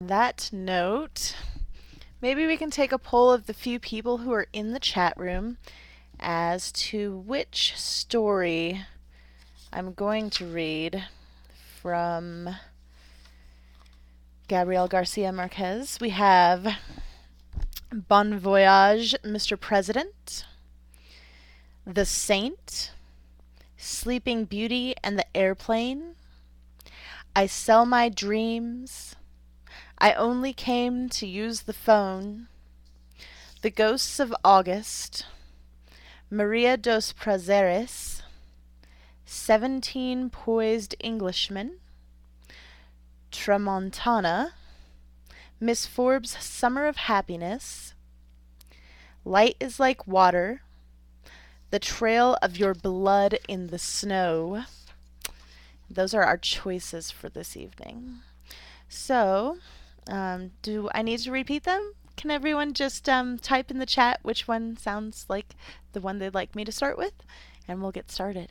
That note, maybe we can take a poll of the few people who are in the chat room as to which story I'm going to read from Gabriel Garcia Marquez. We have Bon Voyage, Mr. President, The Saint, Sleeping Beauty and the Airplane, I Sell My Dreams, I Only Came to Use the Phone, The Ghosts of August, Maria dos Prazeres, 17 Poised Englishmen, Tramontana, Miss Forbes' Summer of Happiness, Light is Like Water, The Trail of Your Blood in the Snow. Those are our choices for this evening. So, do I need to repeat them? Can everyone just type in the chat which one sounds like the one they'd like me to start with? And we'll get started.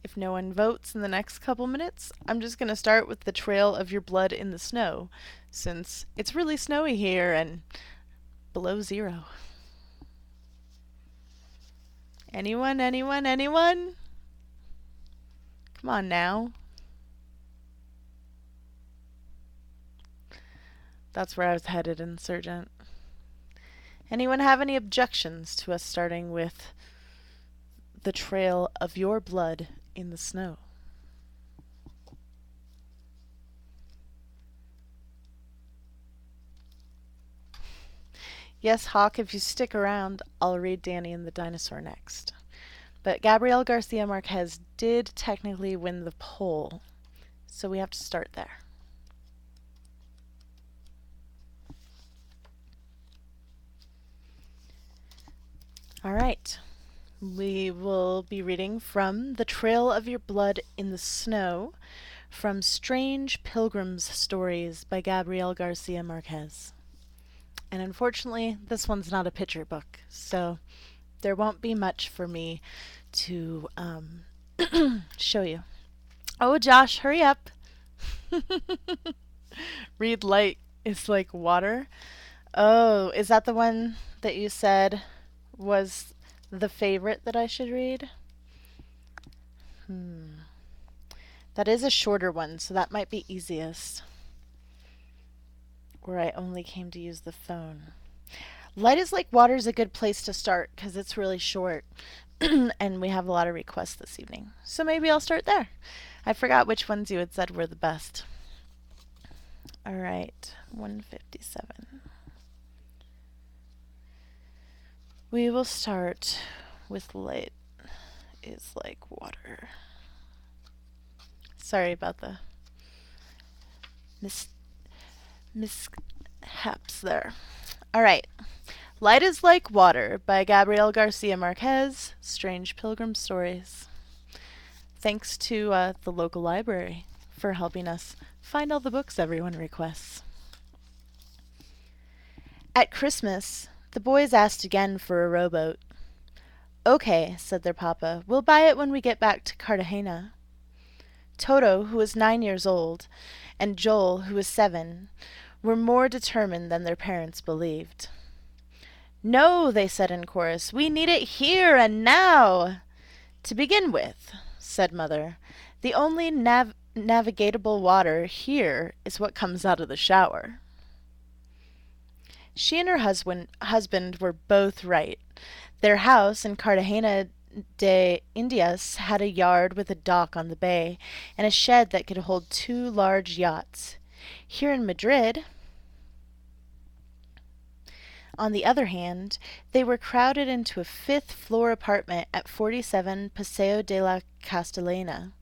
If no one votes in the next couple minutes, I'm just going to start with The Trail of Your Blood in the Snow, since it's really snowy here and below zero. Anyone, anyone, anyone? Come on now. That's where I was headed, Insurgent. Anyone have any objections to us starting with The Trail of Your Blood in the Snow? Yes, Hawk, if you stick around, I'll read Danny and the Dinosaur next. But Gabriel Garcia Marquez did technically win the poll, so we have to start there. All right. We will be reading from The Trail of Your Blood in the Snow from Strange Pilgrims Stories by Gabriel Garcia Marquez. And unfortunately, this one's not a picture book, so there won't be much for me to show you. Oh, Josh, hurry up. Read Light is Like Water. Oh, is that the one that you said was the favorite that I should read? That is a shorter one, so that might be easiest. Or I Only Came to Use the Phone. Light is Like Water is a good place to start because it's really short and we have a lot of requests this evening. So maybe I'll start there. I forgot which ones you had said were the best. All right, 157. We will start with Light is Like Water. Sorry about the mishaps there. All right. Light is Like Water by Gabriel Garcia Marquez, Strange Pilgrim Stories. Thanks to the local library for helping us find all the books everyone requests. At Christmas, the boys asked again for a rowboat. Okay, said their papa, we'll buy it when we get back to Cartagena. Toto, who was 9 years old, and Joel, who was 7, were more determined than their parents believed. No, they said in chorus, we need it here and now. To begin with, said Mother, the only navigatable water here is what comes out of the shower. She and her husband were both right. Their house in Cartagena de Indias had a yard with a dock on the bay and a shed that could hold 2 large yachts. Here in Madrid, on the other hand, they were crowded into a 5th-floor apartment at 47 Paseo de la Castellana.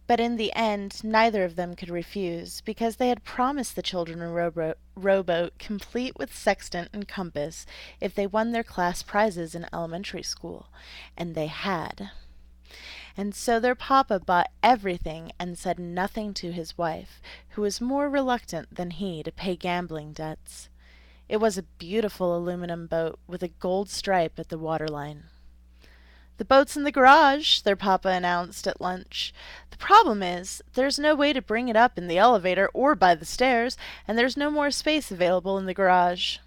But in the end, neither of them could refuse, because they had promised the children a rowboat complete with sextant and compass if they won their class prizes in elementary school. And they had. And so their papa bought everything and said nothing to his wife, who was more reluctant than he to pay gambling debts. It was a beautiful aluminum boat with a gold stripe at the waterline. "The boat's in the garage," their papa announced at lunch. "The problem is, there's no way to bring it up in the elevator or by the stairs, and there's no more space available in the garage."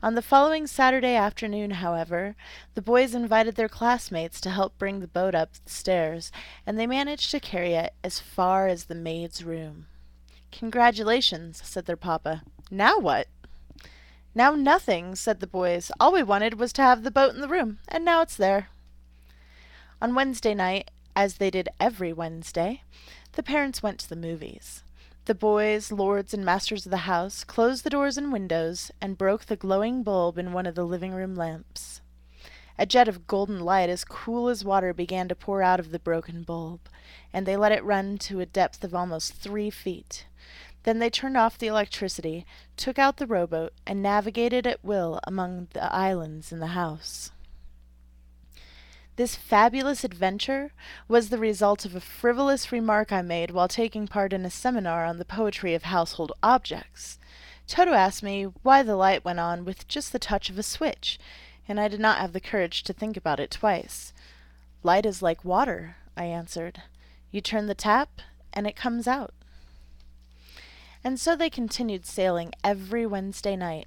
On the following Saturday afternoon, however, the boys invited their classmates to help bring the boat up the stairs, and they managed to carry it as far as the maid's room. "Congratulations," said their papa. "Now what?" "Now nothing," said the boys. "All we wanted was to have the boat in the room, and now it's there." On Wednesday night, as they did every Wednesday, the parents went to the movies. The boys, lords and masters of the house, closed the doors and windows, and broke the glowing bulb in one of the living-room lamps. A jet of golden light as cool as water began to pour out of the broken bulb, and they let it run to a depth of almost 3 feet. Then they turned off the electricity, took out the rowboat, and navigated at will among the islands in the house. This fabulous adventure was the result of a frivolous remark I made while taking part in a seminar on the poetry of household objects. Toto asked me why the light went on with just the touch of a switch, and I did not have the courage to think about it twice. "Light is like water," I answered. "You turn the tap, and it comes out." And so they continued sailing every Wednesday night,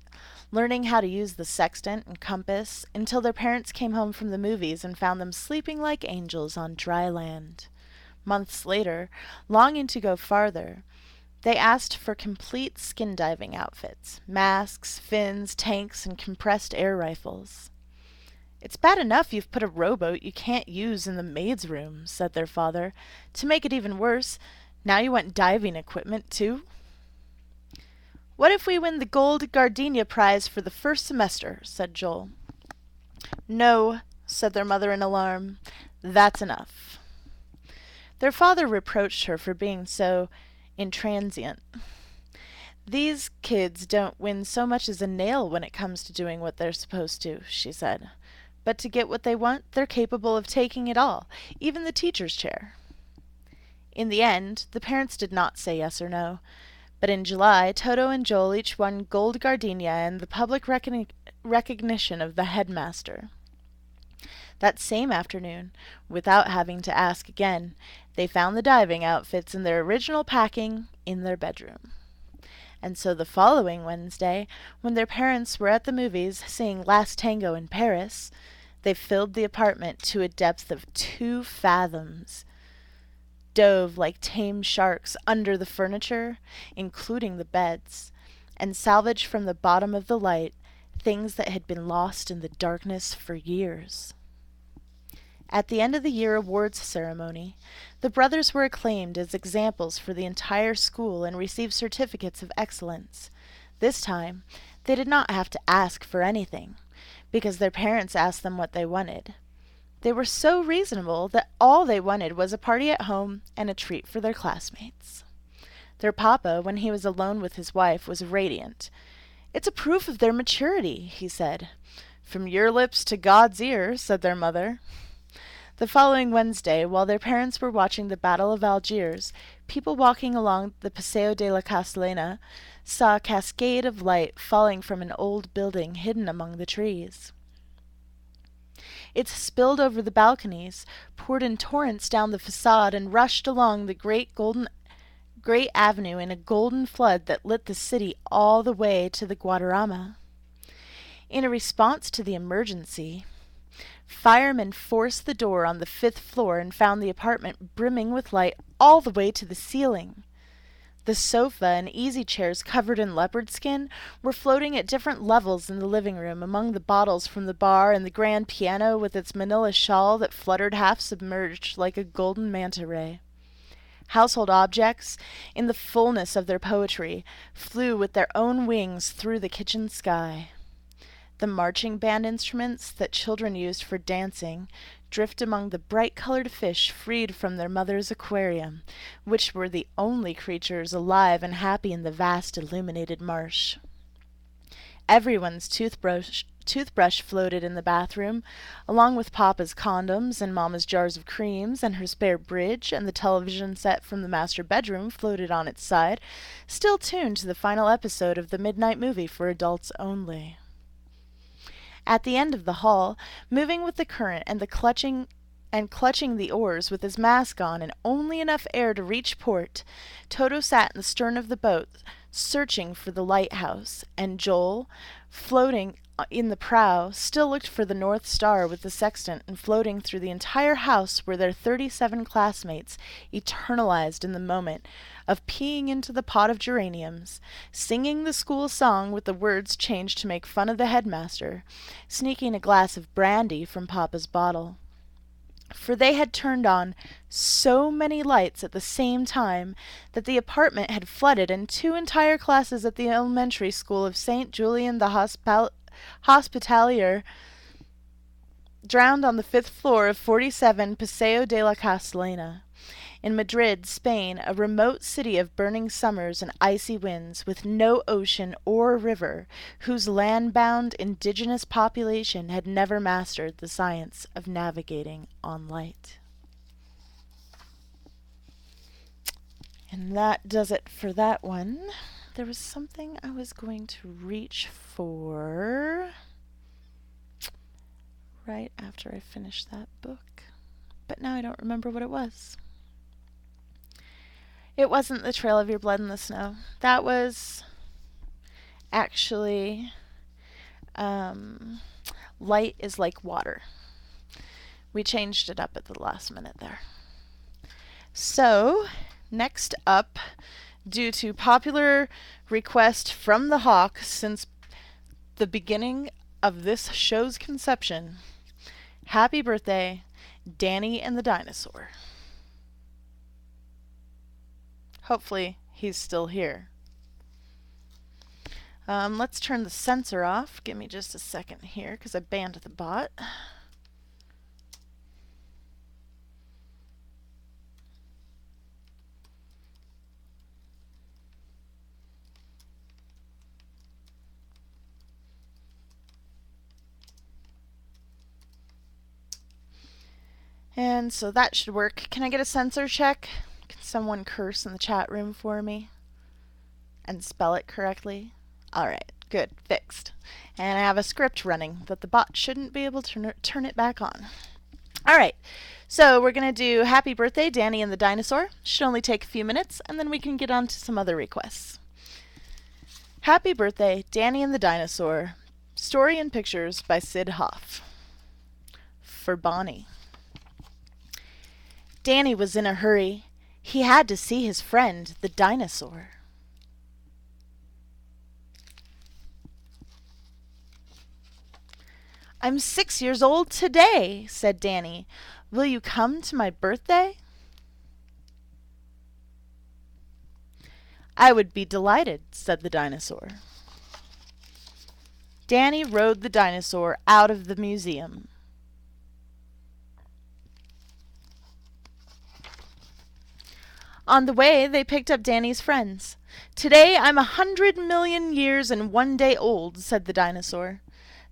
learning how to use the sextant and compass until their parents came home from the movies and found them sleeping like angels on dry land. Months later, longing to go farther, they asked for complete skin diving outfits, masks, fins, tanks, and compressed air rifles. "It's bad enough you've put a rowboat you can't use in the maid's room," said their father. "To make it even worse, now you want diving equipment, too?" "What if we win the gold gardenia prize for the first semester?" said Joel. "No," said their mother in alarm. "That's enough." Their father reproached her for being so intransient. "These kids don't win so much as a nail when it comes to doing what they're supposed to," she said. "But to get what they want, they're capable of taking it all, even the teacher's chair." In the end, the parents did not say yes or no. But in July, Toto and Joel each won gold gardenia and the public recognition of the headmaster. That same afternoon, without having to ask again, they found the diving outfits in their original packing in their bedroom. And so the following Wednesday, when their parents were at the movies seeing Last Tango in Paris, they filled the apartment to a depth of 2 fathoms. Dove like tame sharks under the furniture, including the beds, and salvaged from the bottom of the light things that had been lost in the darkness for years. At the end of the year awards ceremony, the brothers were acclaimed as examples for the entire school and received certificates of excellence. This time, they did not have to ask for anything, because their parents asked them what they wanted. They were so reasonable that all they wanted was a party at home and a treat for their classmates. Their papa, when he was alone with his wife, was radiant. "It's a proof of their maturity," he said. "From your lips to God's ear," said their mother. The following Wednesday, while their parents were watching the Battle of Algiers, people walking along the Paseo de la Castellana saw a cascade of light falling from an old building hidden among the trees. It spilled over the balconies, poured in torrents down the facade, and rushed along the great avenue in a golden flood that lit the city all the way to the Guadarrama. In a response to the emergency, firemen forced the door on the 5th floor and found the apartment brimming with light all the way to the ceiling. The sofa and easy chairs covered in leopard skin were floating at different levels in the living room among the bottles from the bar and the grand piano with its manila shawl that fluttered half submerged like a golden manta ray. Household objects, in the fullness of their poetry, flew with their own wings through the kitchen sky. The marching band instruments that children used for dancing drift among the bright-colored fish freed from their mother's aquarium, which were the only creatures alive and happy in the vast illuminated marsh. Everyone's toothbrush floated in the bathroom, along with Papa's condoms and Mama's jars of creams, and her spare bridge, and the television set from the master bedroom floated on its side, still tuned to the final episode of the midnight movie for adults only. At the end of the hall, moving with the current clutching the oars with his mask on and only enough air to reach port, Toto sat in the stern of the boat, searching for the lighthouse, and Joel, floating in the prow, still looked for the North Star with the sextant, and floating through the entire house were their 37 classmates, eternalized in the moment of peeing into the pot of geraniums, singing the school song with the words changed to make fun of the headmaster, sneaking a glass of brandy from Papa's bottle. For they had turned on so many lights at the same time that the apartment had flooded, and 2 entire classes at the elementary school of St. Julian the Hospitalier drowned on the 5th floor of 47 Paseo de la Castellana. In Madrid, Spain, a remote city of burning summers and icy winds, with no ocean or river, whose land-bound indigenous population had never mastered the science of navigating on light. And that does it for that one. There was something I was going to reach for right after I finished that book, but now I don't remember what it was. It wasn't The Trail of Your Blood in the Snow. That was actually Light is Like Water. We changed it up at the last minute there. So, next up, due to popular request from the Hawk since the beginning of this show's conception, Happy Birthday, Danny and the Dinosaur. Hopefully he's still here. Let's turn the censor off. Give me just a second here because I banned the bot. And so that should work. Can I get a censor check? Can someone curse in the chat room for me? And spell it correctly? Alright, good, fixed. And I have a script running that the bot shouldn't be able to turn it back on. Alright, so we're going to do Happy Birthday, Danny and the Dinosaur. Should only take a few minutes, and then we can get on to some other requests. Happy Birthday, Danny and the Dinosaur. Story and pictures by Sid Hoff. For Bonnie. Danny was in a hurry. He had to see his friend, the dinosaur. I'm 6 years old today, said Danny. Will you come to my birthday? I would be delighted, said the dinosaur. Danny rode the dinosaur out of the museum. On the way, they picked up Danny's friends. Today I'm 100 million years and 1 day old, said the dinosaur.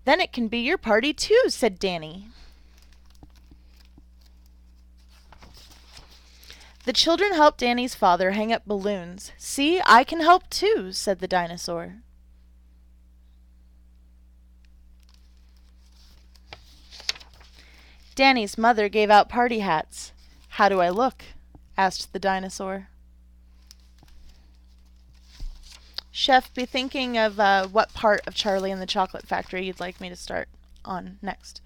Then it can be your party too, said Danny. The children helped Danny's father hang up balloons. See, I can help too, said the dinosaur. Danny's mother gave out party hats. How do I look? Asked the dinosaur. Chef, be thinking of what part of Charlie and the Chocolate Factory you'd like me to start on next.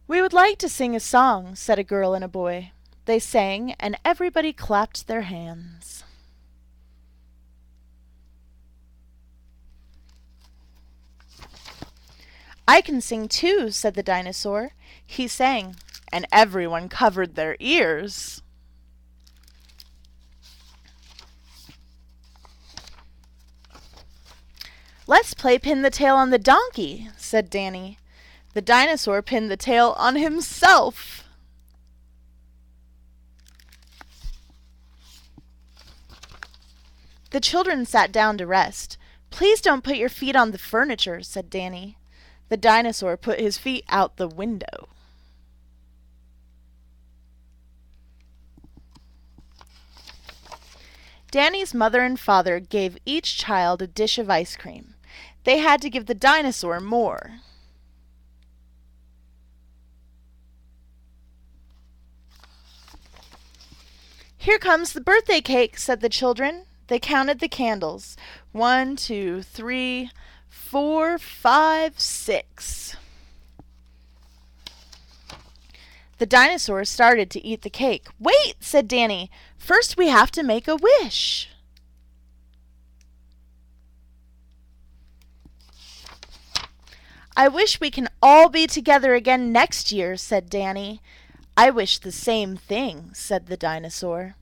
We would like to sing a song, said a girl and a boy. They sang, and everybody clapped their hands. I can sing too, said the dinosaur. He sang, and everyone covered their ears. Let's play pin the tail on the donkey, said Danny. The dinosaur pinned the tail on himself. The children sat down to rest. Please don't put your feet on the furniture, said Danny. The dinosaur put his feet out the window. Danny's mother and father gave each child a dish of ice cream. They had to give the dinosaur more. "Here comes the birthday cake," said the children. They counted the candles. 1, 2, 3, 4, 5, 6. The dinosaur started to eat the cake. "Wait," said Danny. "First we have to make a wish." "I wish we can all be together again next year," said Danny. "I wish the same thing," said the dinosaur.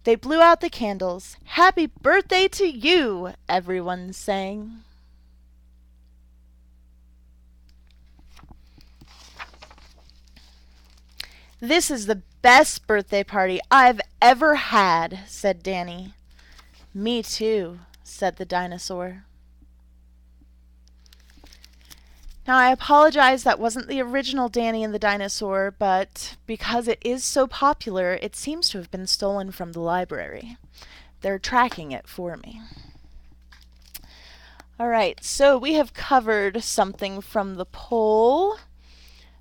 They blew out the candles. "Happy birthday to you," everyone sang. "This is the best birthday party I've ever had," said Danny. "Me too," said the dinosaur. Now, I apologize that wasn't the original Danny and the Dinosaur, but because it is so popular, it seems to have been stolen from the library. They're tracking it for me. Alright, so we have covered something from the poll,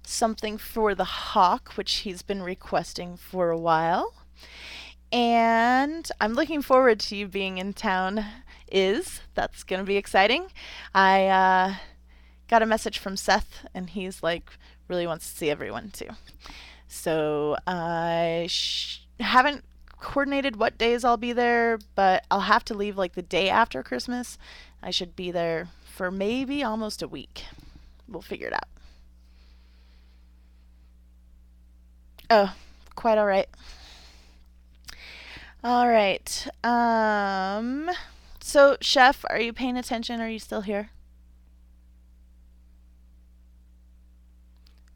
something for the hawk, which he's been requesting for a while, and I'm looking forward to you being in town. That's going to be exciting. I got a message from Seth, and he's like, really wants to see everyone too. So I haven't coordinated what days I'll be there, but I'll have to leave like the day after Christmas. I should be there for maybe almost a week. We'll figure it out. Oh, quite all right. All right. So, Chef, are you paying attention? Are you still here?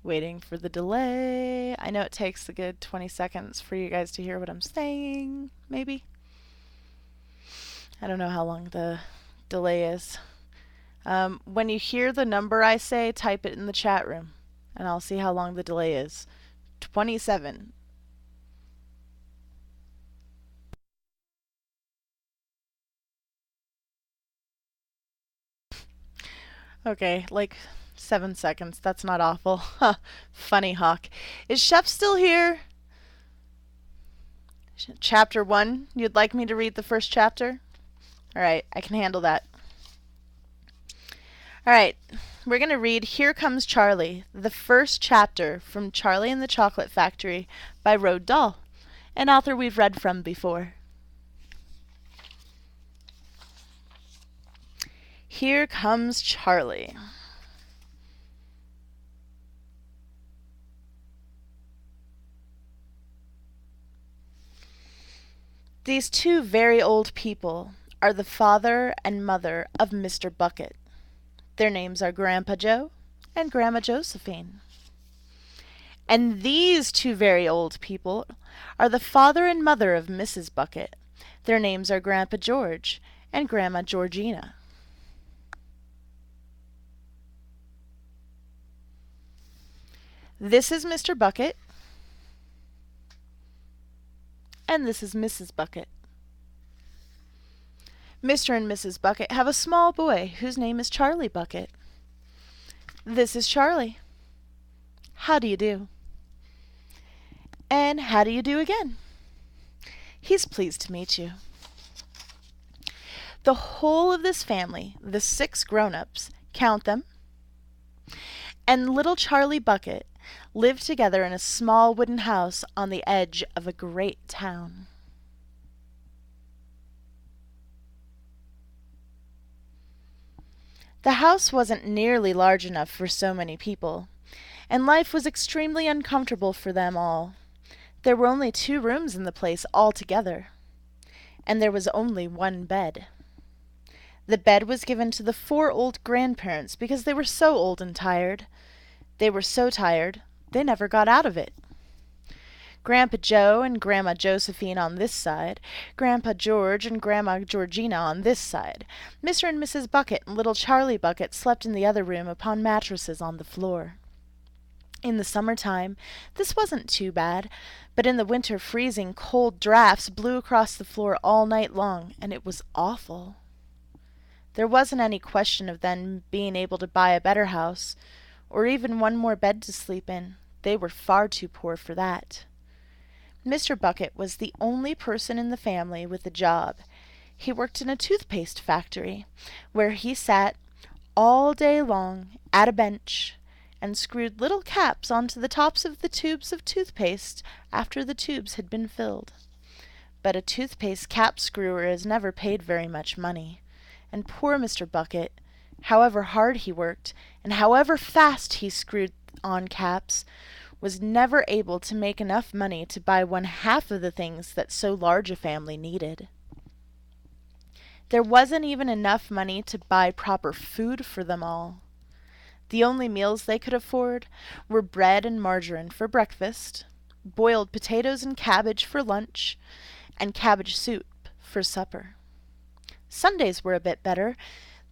Waiting for the delay. I know it takes a good 20 seconds for you guys to hear what I'm saying, maybe. I don't know how long the delay is. When you hear the number I say, type it in the chat room, and I'll see how long the delay is. 27. Okay, like 7 seconds. That's not awful. Funny Hawk. Is Chef still here? Chapter 1. You'd like me to read the first chapter? Alright, I can handle that. Alright, we're going to read Here Comes Charlie, the first chapter from Charlie and the Chocolate Factory by Roald Dahl, an author we've read from before. Here comes Charlie. These two very old people are the father and mother of Mr. Bucket. Their names are Grandpa Joe and Grandma Josephine. And these two very old people are the father and mother of Mrs. Bucket. Their names are Grandpa George and Grandma Georgina. This is Mr. Bucket, and this is Mrs. Bucket. Mr. and Mrs. Bucket have a small boy whose name is Charlie Bucket. This is Charlie. How do you do? And how do you do again? He's pleased to meet you. The whole of this family, the 6 grown-ups, count them, and little Charlie Bucket live together in a small wooden house on the edge of a great town. The house wasn't nearly large enough for so many people, and life was extremely uncomfortable for them all. There were only 2 rooms in the place altogether, and there was only 1 bed. The bed was given to the 4 old grandparents because they were so old and tired. They were so tired, they never got out of it. Grandpa Joe and Grandma Josephine on this side, Grandpa George and Grandma Georgina on this side. Mr. and Mrs. Bucket and little Charlie Bucket slept in the other room upon mattresses on the floor. In the summer-time, this wasn't too bad, but in the winter freezing cold drafts blew across the floor all night long, and it was awful. There wasn't any question of them being able to buy a better house, or even one more bed to sleep in. They were far too poor for that. Mr. Bucket was the only person in the family with a job. He worked in a toothpaste factory, where he sat all day long at a bench and screwed little caps onto the tops of the tubes of toothpaste after the tubes had been filled. But a toothpaste cap screwer is never paid very much money, and poor Mr. Bucket, however hard he worked, and however fast he screwed on caps, was never able to make enough money to buy 1/2 of the things that so large a family needed. There wasn't even enough money to buy proper food for them all. The only meals they could afford were bread and margarine for breakfast, boiled potatoes and cabbage for lunch, and cabbage soup for supper. Sundays were a bit better.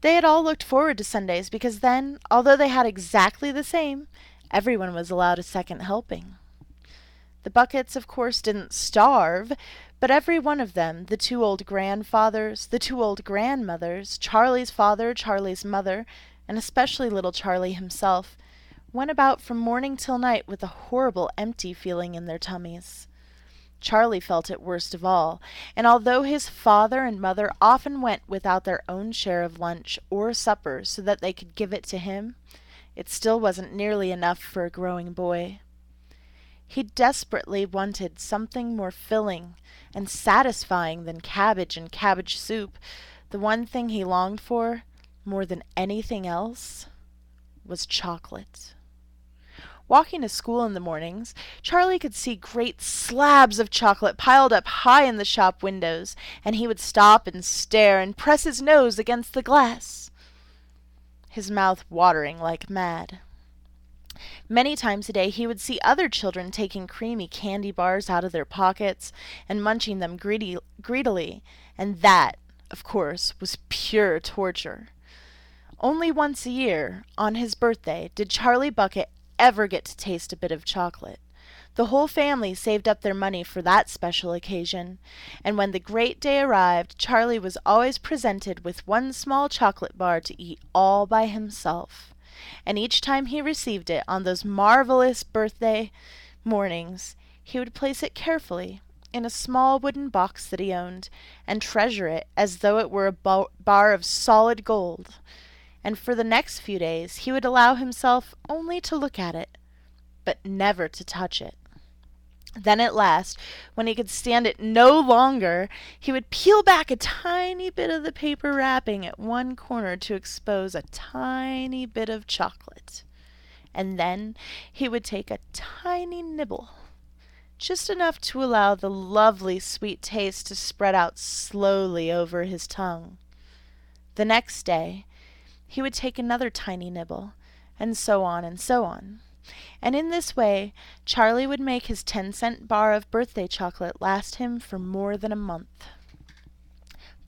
They had all looked forward to Sundays because then, although they had exactly the same, everyone was allowed a second helping. The Buckets, of course, didn't starve, but every one of them, the 2 old grandfathers, the 2 old grandmothers, Charlie's father, Charlie's mother, and especially little Charlie himself, went about from morning till night with a horrible empty feeling in their tummies. Charlie felt it worst of all, and although his father and mother often went without their own share of lunch or supper so that they could give it to him, it still wasn't nearly enough for a growing boy. He desperately wanted something more filling and satisfying than cabbage and cabbage soup. The one thing he longed for, more than anything else, was chocolate. Walking to school in the mornings, Charlie could see great slabs of chocolate piled up high in the shop windows, and he would stop and stare and press his nose against the glass, his mouth watering like mad. Many times a day he would see other children taking creamy candy bars out of their pockets and munching them greedily, and that, of course, was pure torture. Only once a year, on his birthday, did Charlie Bucket ever get to taste a bit of chocolate. The whole family saved up their money for that special occasion, and when the great day arrived, Charlie was always presented with one small chocolate bar to eat all by himself. And each time he received it on those marvelous birthday mornings, he would place it carefully in a small wooden box that he owned, and treasure it as though it were a bar of solid gold. And for the next few days he would allow himself only to look at it, but never to touch it. Then at last, when he could stand it no longer, he would peel back a tiny bit of the paper wrapping at one corner to expose a tiny bit of chocolate. And then he would take a tiny nibble, just enough to allow the lovely sweet taste to spread out slowly over his tongue. The next day he would take another tiny nibble, and so on and so on. And in this way Charlie would make his 10-cent bar of birthday chocolate last him for more than a month.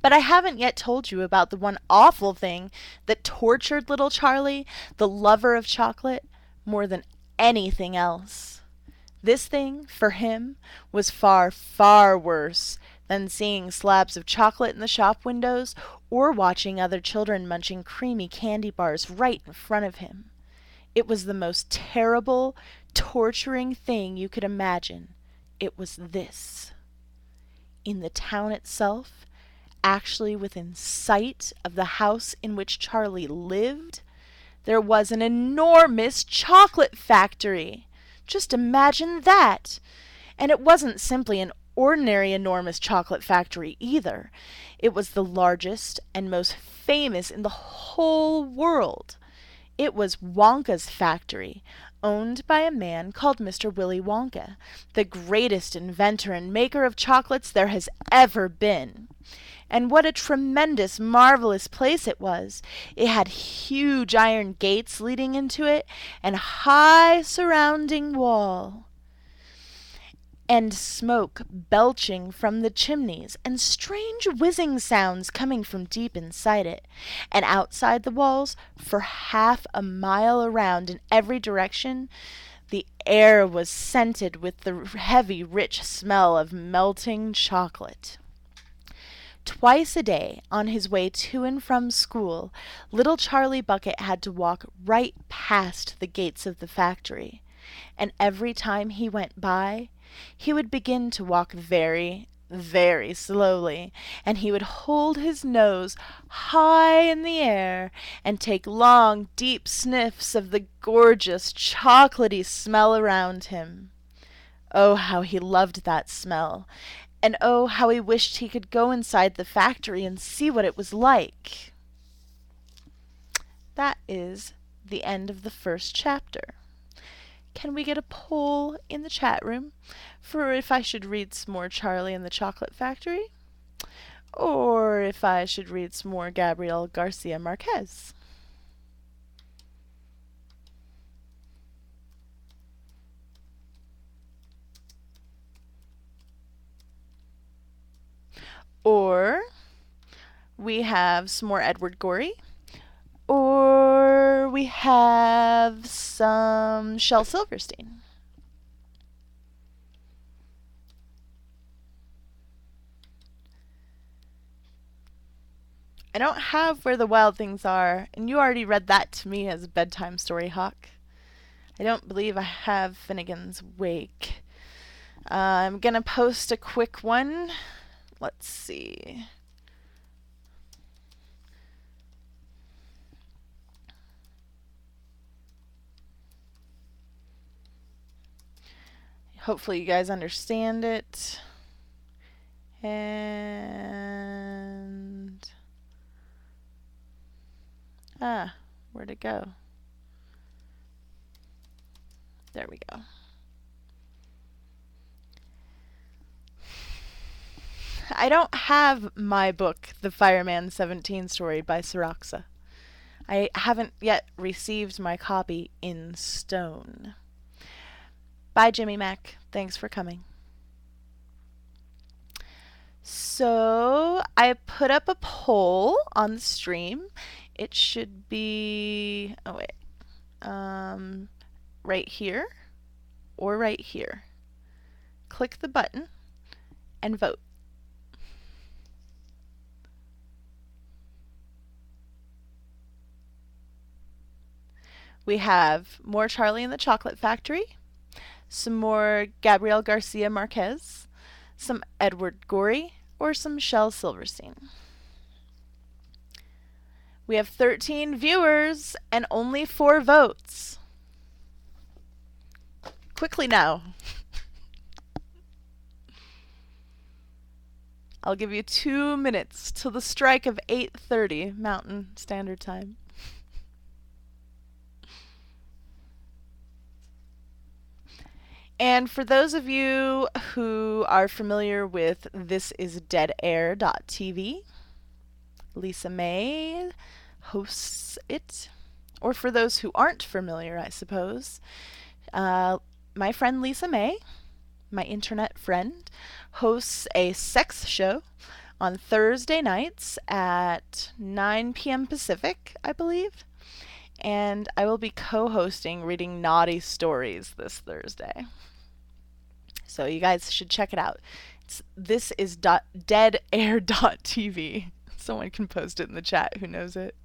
But I haven't yet told you about the one awful thing that tortured little Charlie, the lover of chocolate, more than anything else. This thing, for him, was far, far worse than seeing slabs of chocolate in the shop windows or watching other children munching creamy candy bars right in front of him. It was the most terrible, torturing thing you could imagine. It was this. In the town itself, actually within sight of the house in which Charlie lived, there was an enormous chocolate factory. Just imagine that! And it wasn't simply an ordinary enormous chocolate factory either. It was the largest and most famous in the whole world. It was Wonka's factory, owned by a man called Mr. Willy Wonka, the greatest inventor and maker of chocolates there has ever been. And what a tremendous, marvelous place it was! It had huge iron gates leading into it, and a high surrounding wall, and smoke belching from the chimneys, and strange whizzing sounds coming from deep inside it. And outside the walls, for half a mile around in every direction, the air was scented with the heavy, rich smell of melting chocolate. Twice a day, on his way to and from school, little Charlie Bucket had to walk right past the gates of the factory. And every time he went by, He would begin to walk very, very slowly, and he would hold his nose high in the air and take long, deep sniffs of the gorgeous, chocolatey smell around him. Oh, how he loved that smell! And oh, how he wished he could go inside the factory and see what it was like. That is the end of the first chapter. Can we get a poll in the chat room for if I should read some more Charlie and the Chocolate Factory? Or if I should read some more Gabriel Garcia Marquez? Or we have some more Edward Gorey? Or we have some Shel Silverstein? I don't have Where the Wild Things Are, and you already read that to me as a bedtime story, Hawk. I don't believe I have Finnegan's Wake. I'm gonna post a quick one. Let's see. Hopefully you guys understand it. And where'd it go? There we go. I don't have my book, The Fireman 17 Story by Saraxa. I haven't yet received my copy in stone. Bye, Jimmy Mac. Thanks for coming. So I put up a poll on the stream. It should be, right here or right here. Click the button and vote. We have more Charlie and the Chocolate Factory, some more Gabriel Garcia Marquez, some Edward Gorey, or some Shel Silverstein. We have 13 viewers and only 4 votes. Quickly now. I'll give you 2 minutes till the strike of 8:30 Mountain Standard Time. And for those of you who are familiar with thisisdeadair.tv, Lisa May hosts it. Or for those who aren't familiar, I suppose, my friend Lisa May, my internet friend, hosts a sex show on Thursday nights at 9 p.m. Pacific, I believe. And I will be co-hosting Reading Naughty Stories this Thursday. So you guys should check it out. This is deadair.tv. Someone can post it in the chat who knows it.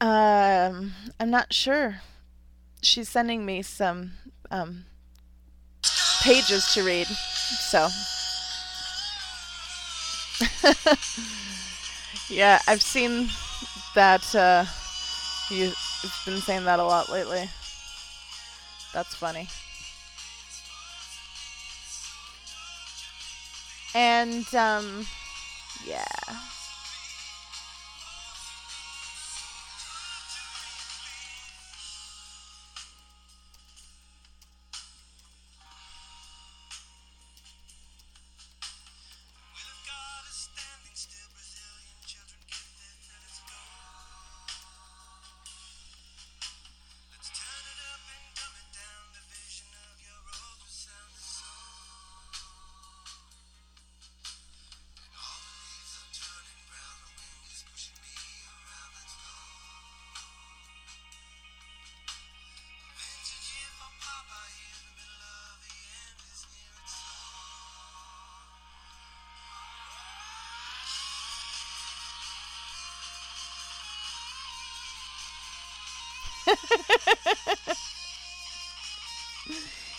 I'm not sure. She's sending me some pages to read, so. Yeah, I've seen that you've been saying that a lot lately. That's funny. And, yeah.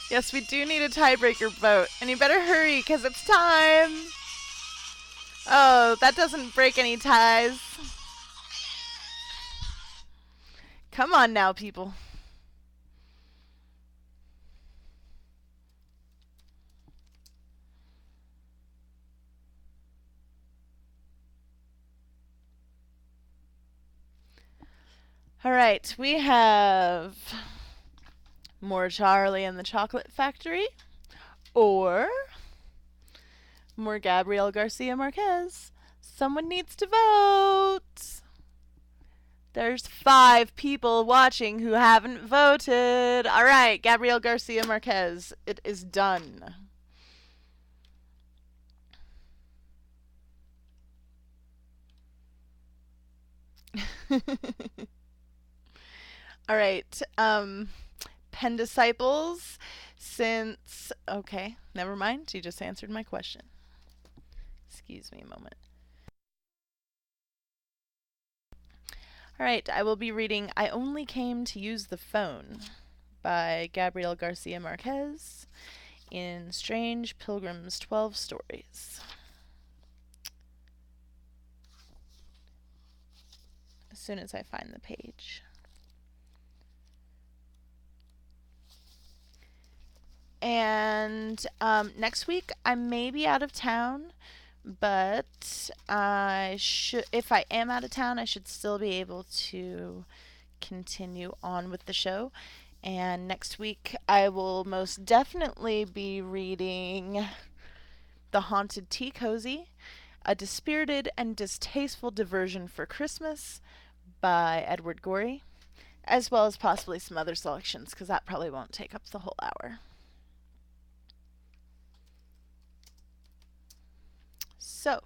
Yes, we do need a tiebreaker vote. And you better hurry, because it's time. Oh, that doesn't break any ties. Come on now, people. All right, we have more Charlie and the Chocolate Factory, or more Gabriel Garcia Marquez. Someone needs to vote. There's 5 people watching who haven't voted. All right, Gabriel Garcia Marquez, it is done. All right, Pen Disciples, since. Okay, never mind. You just answered my question. Excuse me a moment. All right, I will be reading I Only Came to Use the Phone by Gabriel Garcia Marquez in Strange Pilgrim's 12 Stories. As soon as I find the page. And next week I may be out of town, but if I am out of town, I should still be able to continue on with the show. And next week I will most definitely be reading The Haunted Tea Cozy, a dispirited and distasteful diversion for Christmas by Edward Gorey, as well as possibly some other selections, because that probably won't take up the whole hour. So,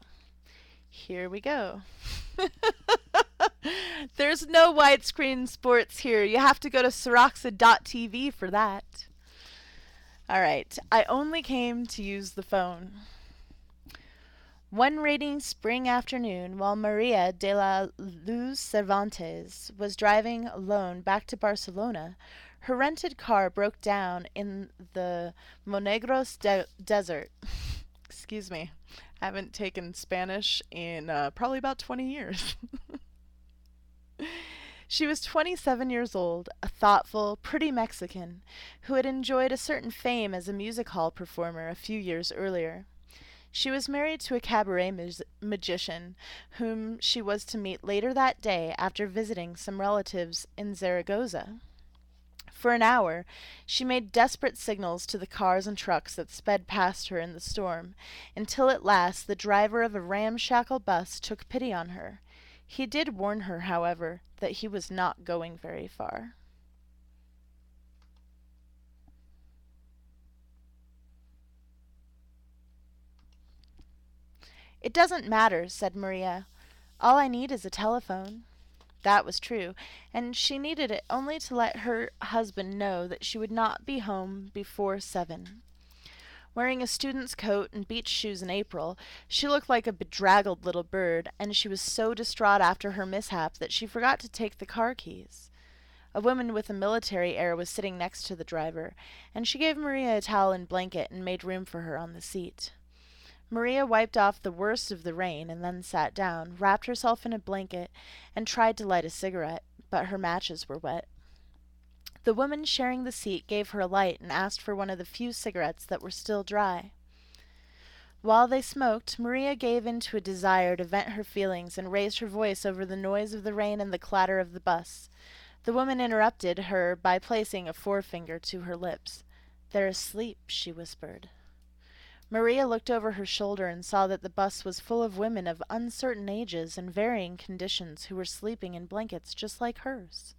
here we go. There's no widescreen sports here. You have to go to Soroxa.tv for that. All right. I only came to use the phone. One rainy spring afternoon, while Maria de la Luz Cervantes was driving alone back to Barcelona, her rented car broke down in the Monegros desert. Excuse me. I haven't taken Spanish in probably about 20 years. She was 27 years old, a thoughtful, pretty Mexican who had enjoyed a certain fame as a music hall performer a few years earlier. She was married to a cabaret magician whom she was to meet later that day after visiting some relatives in Zaragoza. For an hour she made desperate signals to the cars and trucks that sped past her in the storm, until at last the driver of a ramshackle bus took pity on her. He did warn her, however, that he was not going very far. "It doesn't matter," said Maria. "All I need is a telephone." That was true, and she needed it only to let her husband know that she would not be home before 7. Wearing a student's coat and beach shoes in April, she looked like a bedraggled little bird, and she was so distraught after her mishap that she forgot to take the car keys. A woman with a military air was sitting next to the driver, and she gave Maria a towel and blanket and made room for her on the seat. Maria wiped off the worst of the rain and then sat down, wrapped herself in a blanket, and tried to light a cigarette, but her matches were wet. The woman sharing the seat gave her a light and asked for one of the few cigarettes that were still dry. While they smoked, Maria gave in to a desire to vent her feelings and raised her voice over the noise of the rain and the clatter of the bus. The woman interrupted her by placing a forefinger to her lips. "They're asleep," she whispered. Maria looked over her shoulder and saw that the bus was full of women of uncertain ages and varying conditions who were sleeping in blankets just like hers.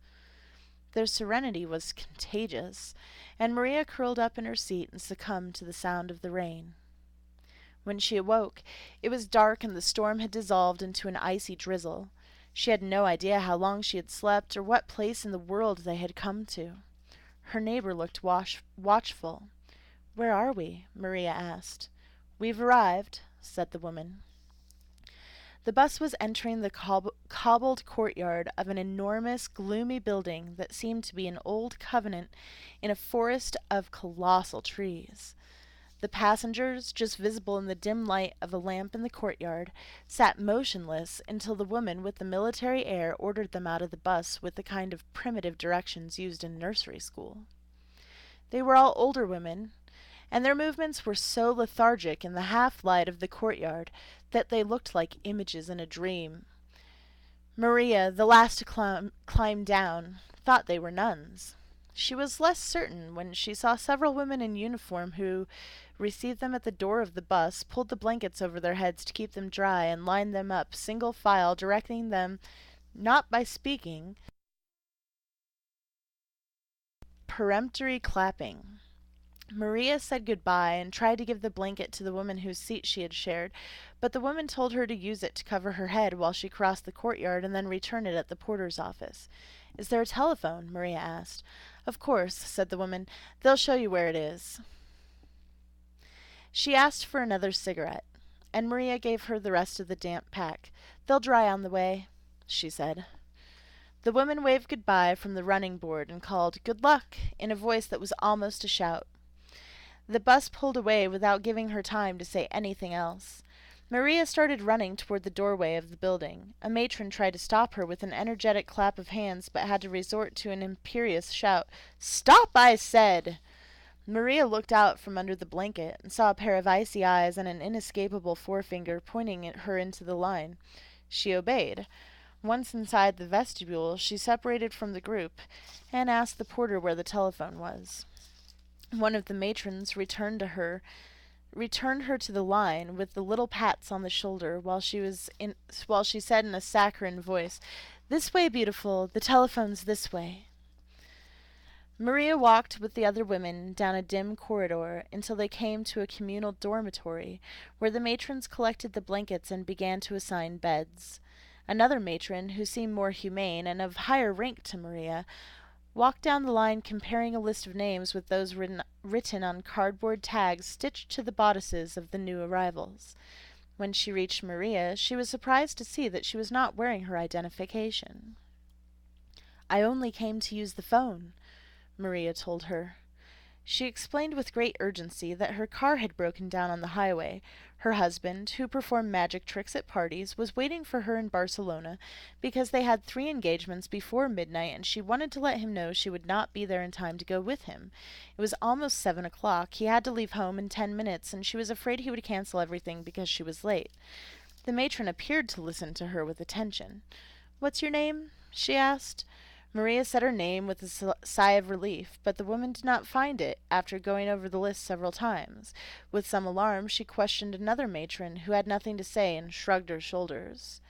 Their serenity was contagious, and Maria curled up in her seat and succumbed to the sound of the rain. When she awoke, it was dark and the storm had dissolved into an icy drizzle. She had no idea how long she had slept or what place in the world they had come to. Her neighbor looked watchful. "Where are we?" Maria asked. "We've arrived," said the woman. The bus was entering the cobbled courtyard of an enormous, gloomy building that seemed to be an old convent in a forest of colossal trees. The passengers, just visible in the dim light of a lamp in the courtyard, sat motionless until the woman with the military air ordered them out of the bus with the kind of primitive directions used in nursery school. They were all older women, and their movements were so lethargic in the half-light of the courtyard that they looked like images in a dream. Maria, the last to climb down, thought they were nuns. She was less certain when she saw several women in uniform who received them at the door of the bus, pulled the blankets over their heads to keep them dry, and lined them up single file, directing them not by speaking, peremptory clapping. Maria said good-bye and tried to give the blanket to the woman whose seat she had shared, but the woman told her to use it to cover her head while she crossed the courtyard and then return it at the porter's office. "Is there a telephone?" Maria asked. "Of course," said the woman. "They'll show you where it is." She asked for another cigarette, and Maria gave her the rest of the damp pack. "They'll dry on the way," she said. The woman waved good-bye from the running board and called "Good luck" in a voice that was almost a shout. The bus pulled away without giving her time to say anything else. Maria started running toward the doorway of the building. A matron tried to stop her with an energetic clap of hands, but had to resort to an imperious shout. "Stop, I said!" Maria looked out from under the blanket and saw a pair of icy eyes and an inescapable forefinger pointing at her into the line. She obeyed. Once inside the vestibule, she separated from the group and asked the porter where the telephone was. One of the matrons returned her to the line with the little pats on the shoulder while she said in a saccharine voice, "This way, beautiful, the telephone's this way." Maria walked with the other women down a dim corridor until they came to a communal dormitory where the matrons collected the blankets and began to assign beds. Another matron, who seemed more humane and of higher rank to Maria, walked down the line comparing a list of names with those written on cardboard tags stitched to the bodices of the new arrivals. When she reached Maria, she was surprised to see that she was not wearing her identification. "I only came to use the phone," Maria told her. She explained with great urgency that her car had broken down on the highway. Her husband, who performed magic tricks at parties, was waiting for her in Barcelona because they had 3 engagements before midnight, and she wanted to let him know she would not be there in time to go with him. It was almost 7 o'clock. He had to leave home in 10 minutes, and she was afraid he would cancel everything because she was late. The matron appeared to listen to her with attention. "What's your name?" she asked. Maria said her name with a sigh of relief, but the woman did not find it after going over the list several times. With some alarm, she questioned another matron, who had nothing to say and shrugged her shoulders.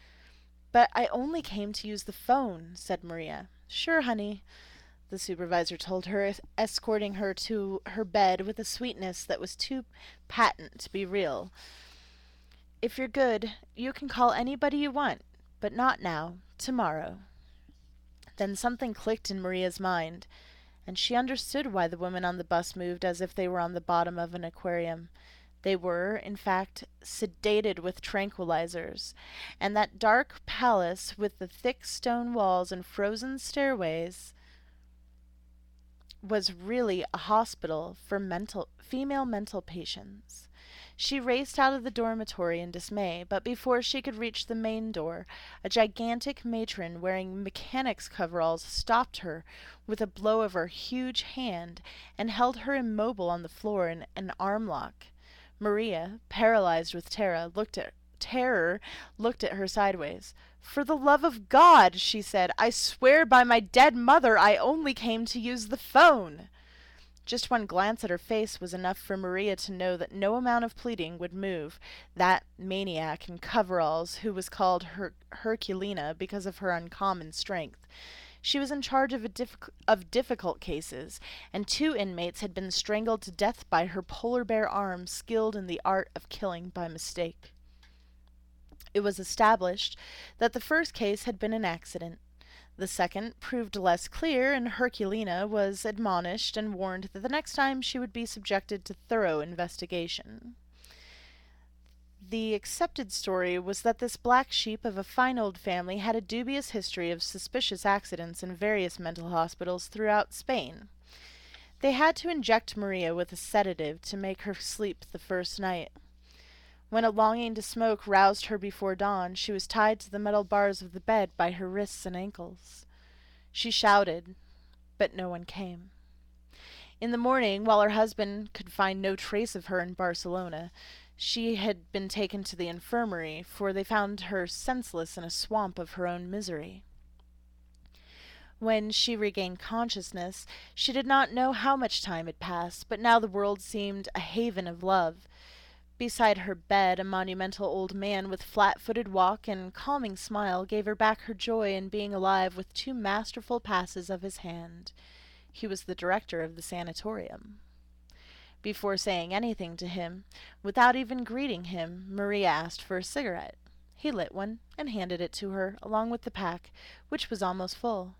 "But I only came to use the phone," said Maria. "Sure, honey," the supervisor told her, escorting her to her bed with a sweetness that was too patent to be real. "If you're good, you can call anybody you want, but not now. Tomorrow." Then something clicked in Maria's mind, and she understood why the women on the bus moved as if they were on the bottom of an aquarium. They were, in fact, sedated with tranquilizers, and that dark palace with the thick stone walls and frozen stairways was really a hospital for female mental patients. She raced out of the dormitory in dismay, but before she could reach the main door, a gigantic matron wearing mechanic's coveralls stopped her with a blow of her huge hand and held her immobile on the floor in an arm lock. Maria, paralyzed with terror, looked at her sideways. "For the love of God," she said, "I swear by my dead mother I only came to use the phone." Just one glance at her face was enough for Maria to know that no amount of pleading would move that maniac in coveralls who was called Herculina because of her uncommon strength. She was in charge of difficult cases, and 2 inmates had been strangled to death by her polar bear arm, skilled in the art of killing by mistake. It was established that the first case had been an accident. The second proved less clear, and Herculina was admonished and warned that the next time she would be subjected to thorough investigation. The accepted story was that this black sheep of a fine old family had a dubious history of suspicious accidents in various mental hospitals throughout Spain. They had to inject Maria with a sedative to make her sleep the first night. When a longing to smoke roused her before dawn, she was tied to the metal bars of the bed by her wrists and ankles. She shouted, but no one came. In the morning, while her husband could find no trace of her in Barcelona, she had been taken to the infirmary, for they found her senseless in a swamp of her own misery. When she regained consciousness, she did not know how much time had passed, but now the world seemed a haven of love. Beside her bed, a monumental old man with flat-footed walk and calming smile gave her back her joy in being alive with 2 masterful passes of his hand. He was the director of the sanatorium. Before saying anything to him, without even greeting him, Maria asked for a cigarette. He lit one and handed it to her, along with the pack, which was almost full.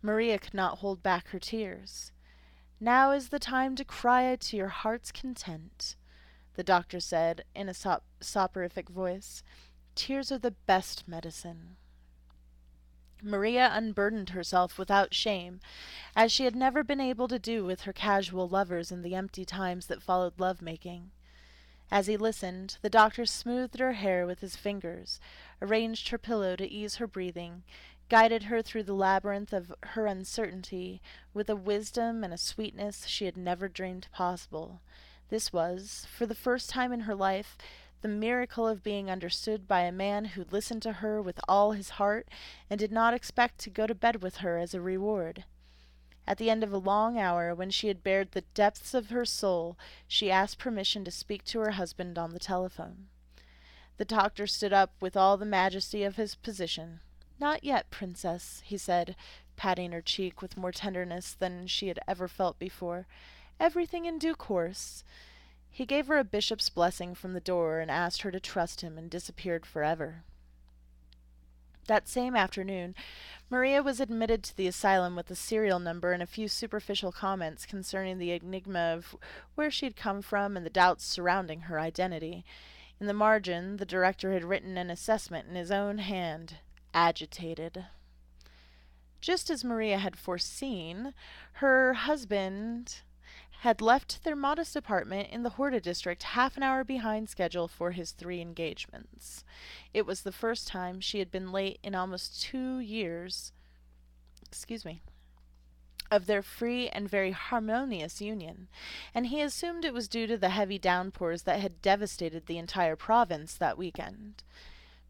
Maria could not hold back her tears. "Now is the time to cry to your heart's content," the doctor said in a soporific voice. "Tears are the best medicine." Maria unburdened herself without shame, as she had never been able to do with her casual lovers in the empty times that followed love-making. As he listened, the doctor smoothed her hair with his fingers, arranged her pillow to ease her breathing, guided her through the labyrinth of her uncertainty with a wisdom and a sweetness she had never dreamed possible. This was, for the first time in her life, the miracle of being understood by a man who listened to her with all his heart and did not expect to go to bed with her as a reward. At the end of a long hour, when she had bared the depths of her soul, she asked permission to speak to her husband on the telephone. The doctor stood up with all the majesty of his position. "Not yet, princess," he said, patting her cheek with more tenderness than she had ever felt before. "Everything in due course." He gave her a bishop's blessing from the door and asked her to trust him, and disappeared forever. That same afternoon, Maria was admitted to the asylum with a serial number and a few superficial comments concerning the enigma of where she had come from and the doubts surrounding her identity. In the margin, the director had written an assessment in his own hand: "Agitated." Just as Maria had foreseen, her husband had left their modest apartment in the Horta district half an hour behind schedule for his 3 engagements. It was the first time she had been late in almost 2 years of their free and very harmonious union, and he assumed it was due to the heavy downpours that had devastated the entire province that weekend.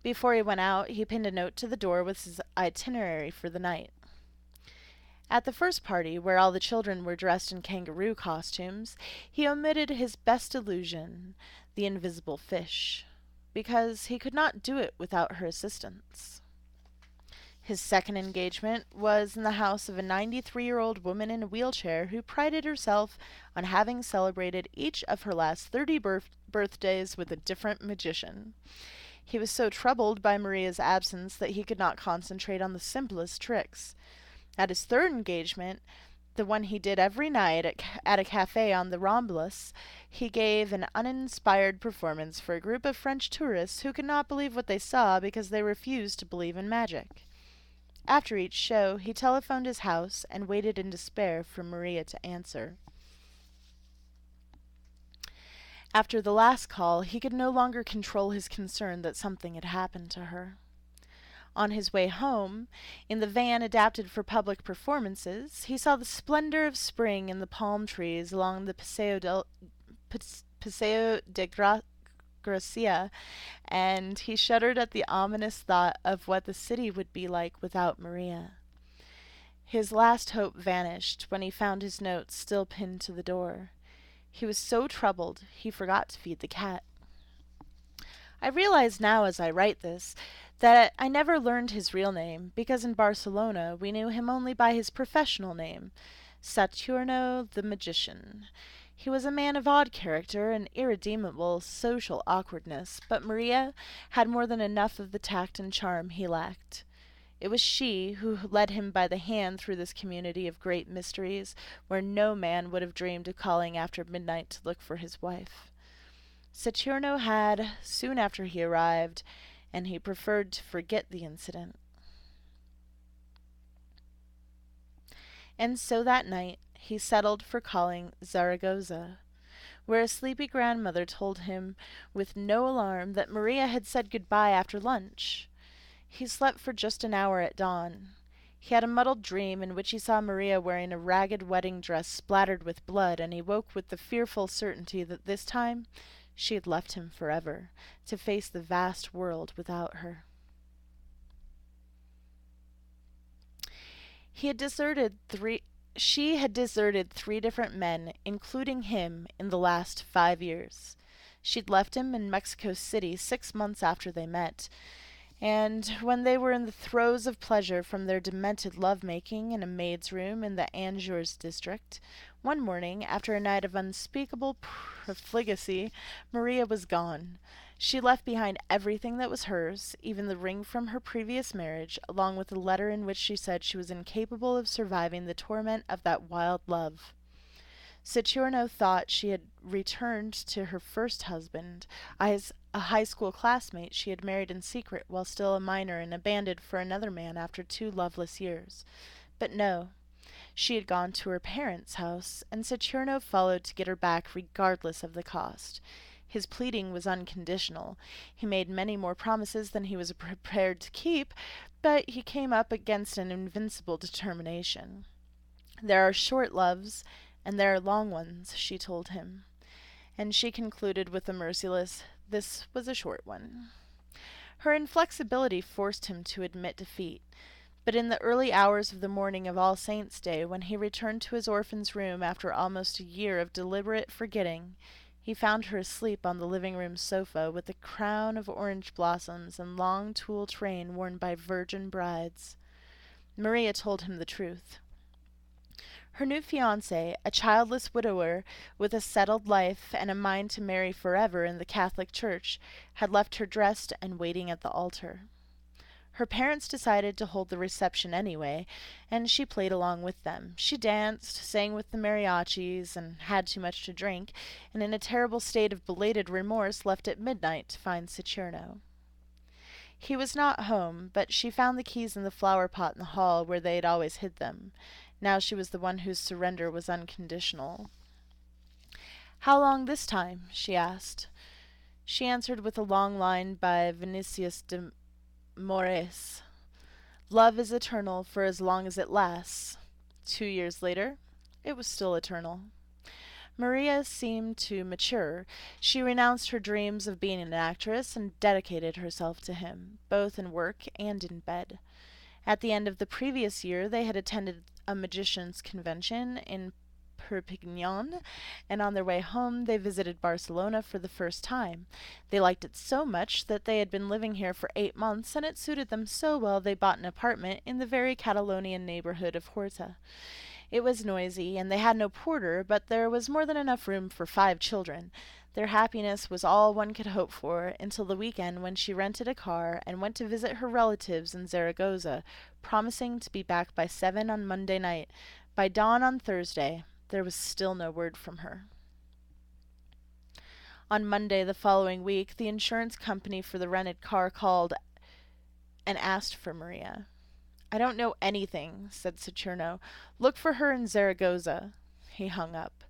Before he went out, he pinned a note to the door with his itinerary for the night. At the first party, where all the children were dressed in kangaroo costumes, he omitted his best illusion, the invisible fish, because he could not do it without her assistance. His second engagement was in the house of a 93-year-old woman in a wheelchair who prided herself on having celebrated each of her last 30 birthdays with a different magician. He was so troubled by Maria's absence that he could not concentrate on the simplest tricks. At his third engagement, the one he did every night at a cafe on the Ramblas, he gave an uninspired performance for a group of French tourists who could not believe what they saw because they refused to believe in magic. After each show, he telephoned his house and waited in despair for Maria to answer. After the last call, he could no longer control his concern that something had happened to her. On his way home, in the van adapted for public performances, he saw the splendor of spring in the palm trees along the Paseo de Garcia, and he shuddered at the ominous thought of what the city would be like without Maria. His last hope vanished when he found his note still pinned to the door. He was so troubled he forgot to feed the cat. I realize now as I write this that I never learned his real name, because in Barcelona we knew him only by his professional name, Saturno the Magician. He was a man of odd character and irredeemable social awkwardness, but Maria had more than enough of the tact and charm he lacked. It was she who led him by the hand through this community of great mysteries, where no man would have dreamed of calling after midnight to look for his wife. Saturno had, soon after he arrived, and he preferred to forget the incident. And so that night he settled for calling Zaragoza, where a sleepy grandmother told him with no alarm that Maria had said good-bye after lunch. He slept for just an hour at dawn. He had a muddled dream in which he saw Maria wearing a ragged wedding dress splattered with blood, and he woke with the fearful certainty that this time she had left him forever, to face the vast world without her. He had deserted three She had deserted 3 different men, including him, in the last 5 years. She'd left him in Mexico City 6 months after they met, and when they were in the throes of pleasure from their demented love-making in a maid's room in the Angers district, one morning, after a night of unspeakable profligacy, Maria was gone. She left behind everything that was hers, even the ring from her previous marriage, along with a letter in which she said she was incapable of surviving the torment of that wild love. Saturno thought she had returned to her first husband, as a high school classmate she had married in secret while still a minor and abandoned for another man after 2 loveless years. But no, she had gone to her parents' house, and Saturno followed to get her back regardless of the cost. His pleading was unconditional. He made many more promises than he was prepared to keep, but he came up against an invincible determination. There are short loves, and there are long ones, she told him. And she concluded with a merciless, this was a short one. Her inflexibility forced him to admit defeat. But in the early hours of the morning of All Saints' Day, when he returned to his orphan's room after almost a year of deliberate forgetting, he found her asleep on the living-room sofa with a crown of orange blossoms and long tulle train worn by virgin brides. Maria told him the truth. Her new fiancé, a childless widower with a settled life and a mind to marry forever in the Catholic Church, had left her dressed and waiting at the altar. Her parents decided to hold the reception anyway, and she played along with them. She danced, sang with the mariachis, and had too much to drink, and in a terrible state of belated remorse left at midnight to find Saturno. He was not home, but she found the keys in the flower pot in the hall where they had always hid them. Now she was the one whose surrender was unconditional. "How long this time?" she asked. She answered with a long line by Vinicius de Moraes. "Love is eternal for as long as it lasts." 2 years later, it was still eternal. Maria seemed to mature. She renounced her dreams of being an actress and dedicated herself to him, both in work and in bed. At the end of the previous year they had attended a magician's convention in Perpignan, and on their way home they visited Barcelona for the first time. They liked it so much that they had been living here for 8 months, and it suited them so well they bought an apartment in the very Catalonian neighborhood of Horta. It was noisy, and they had no porter, but there was more than enough room for 5 children. Their happiness was all one could hope for, until the weekend when she rented a car and went to visit her relatives in Zaragoza, promising to be back by 7 on Monday night. By dawn on Thursday, there was still no word from her. On Monday the following week, the insurance company for the rented car called and asked for Maria. "I don't know anything," said Saturno. "Look for her in Zaragoza." He hung up.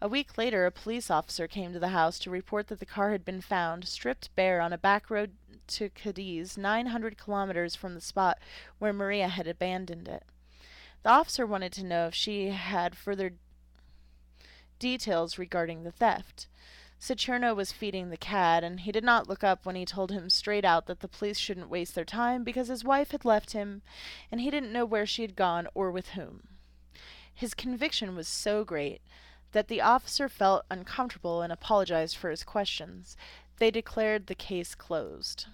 A week later a police officer came to the house to report that the car had been found, stripped bare on a back road to Cadiz, 900 kilometers from the spot where Maria had abandoned it. The officer wanted to know if she had further details regarding the theft. Saturno was feeding the cat, and he did not look up when he told him straight out that the police shouldn't waste their time because his wife had left him, and he didn't know where she had gone or with whom. His conviction was so great that the officer felt uncomfortable and apologized for his questions. They declared the case closed.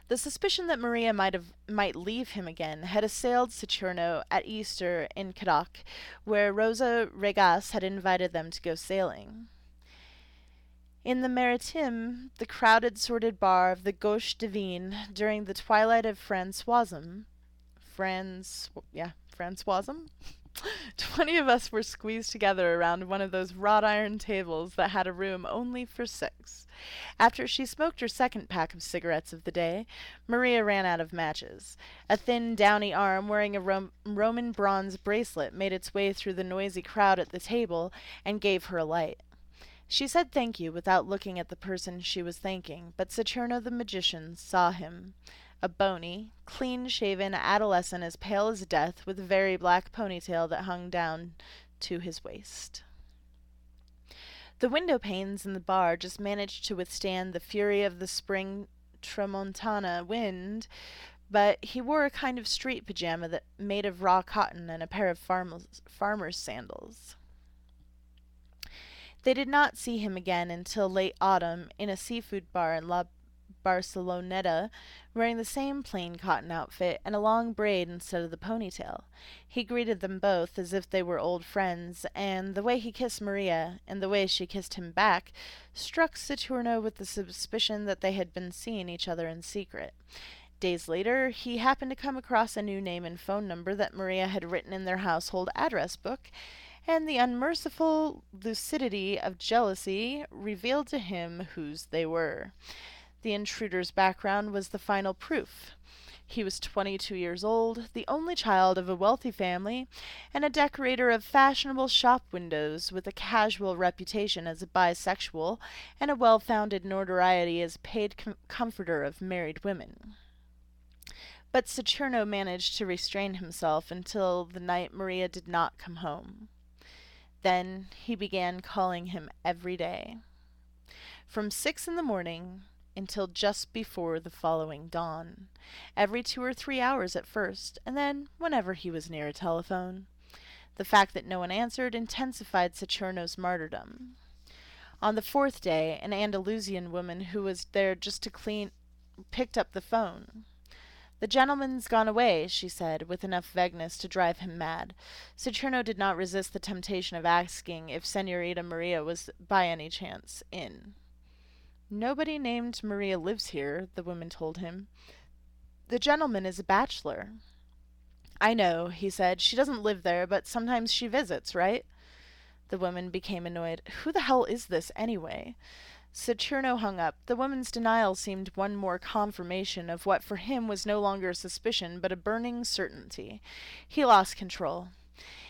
The suspicion that Maria might leave him again had assailed Saturno at Easter in Cadac, where Rosa Regas had invited them to go sailing. In the Maritime, the crowded, sordid bar of the Gauche Divine, during the twilight of Françoisism, 20 of us were squeezed together around one of those wrought iron tables that had a room only for 6. After she smoked her second pack of cigarettes of the day, Maria ran out of matches. A thin, downy arm wearing a Roman bronze bracelet made its way through the noisy crowd at the table and gave her a light. She said thank you without looking at the person she was thanking, but Saturno the magician saw him. A bony, clean-shaven adolescent as pale as death, with a very black ponytail that hung down to his waist. The window panes in the bar just managed to withstand the fury of the spring tramontana wind, but he wore a kind of street pajama that made of raw cotton and a pair of farmer's sandals. They did not see him again until late autumn in a seafood bar in La Barceloneta, wearing the same plain cotton outfit and a long braid instead of the ponytail. He greeted them both as if they were old friends, and the way he kissed Maria, and the way she kissed him back, struck Saturno with the suspicion that they had been seeing each other in secret. Days later, he happened to come across a new name and phone number that Maria had written in their household address book, and the unmerciful lucidity of jealousy revealed to him whose they were. The intruder's background was the final proof. He was 22 years old, the only child of a wealthy family, and a decorator of fashionable shop windows, with a casual reputation as a bisexual and a well-founded notoriety as paid comforter of married women. But Saturno managed to restrain himself until the night Maria did not come home. Then he began calling him every day, from 6 in the morning until just before the following dawn, every 2 or 3 hours at first, and then whenever he was near a telephone. The fact that no one answered intensified Saturno's martyrdom. On the 4th day, an Andalusian woman who was there just to clean picked up the phone. "The gentleman's gone away," she said, with enough vagueness to drive him mad. Saturno did not resist the temptation of asking if Senorita Maria was by any chance in. "Nobody named Maria lives here," the woman told him. "The gentleman is a bachelor." "I know," he said. "She doesn't live there, but sometimes she visits, right?" The woman became annoyed. Who the hell is this, anyway? Saturno hung up. The woman's denial seemed one more confirmation of what for him was no longer a suspicion, but a burning certainty. He lost control.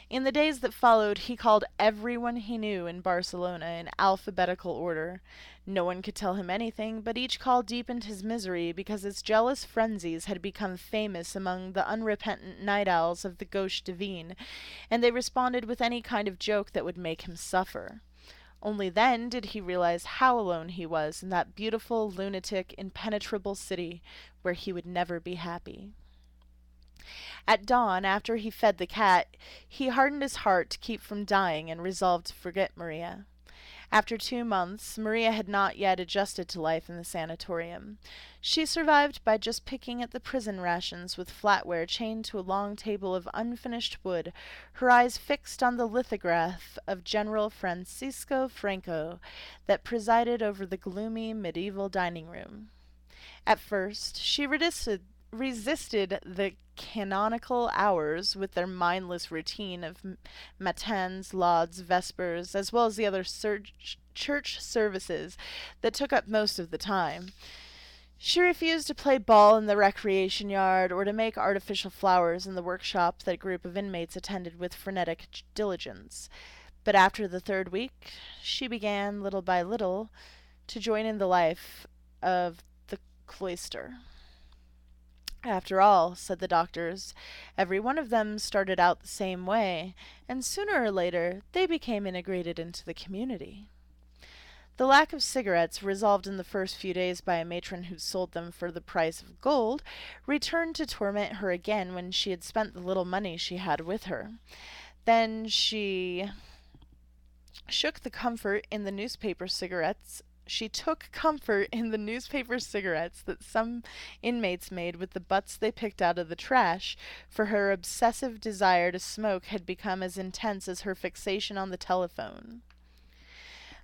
In the days that followed, he called everyone he knew in Barcelona in alphabetical order. No one could tell him anything, but each call deepened his misery because his jealous frenzies had become famous among the unrepentant night owls of the Gauche Divine, and they responded with any kind of joke that would make him suffer. Only then did he realize how alone he was in that beautiful, lunatic, impenetrable city where he would never be happy. At dawn, after he fed the cat, he hardened his heart to keep from dying and resolved to forget Maria. After 2 months, Maria had not yet adjusted to life in the sanatorium. She survived by just picking at the prison rations with flatware chained to a long table of unfinished wood, her eyes fixed on the lithograph of General Francisco Franco that presided over the gloomy medieval dining room. At first, she resisted the canonical hours with their mindless routine of matins, lauds, vespers, as well as the other church services that took up most of the time. She refused to play ball in the recreation yard or to make artificial flowers in the workshop that a group of inmates attended with frenetic diligence. But after the 3rd week, she began, little by little, to join in the life of the cloister. "After all," said the doctors, "every one of them started out the same way, and sooner or later they became integrated into the community." The lack of cigarettes, resolved in the first few days by a matron who sold them for the price of gold, returned to torment her again when she had spent the little money she had with her. Then she shook the comfort in the newspaper cigarettes She took comfort in the newspaper cigarettes that some inmates made with the butts they picked out of the trash, for her obsessive desire to smoke had become as intense as her fixation on the telephone.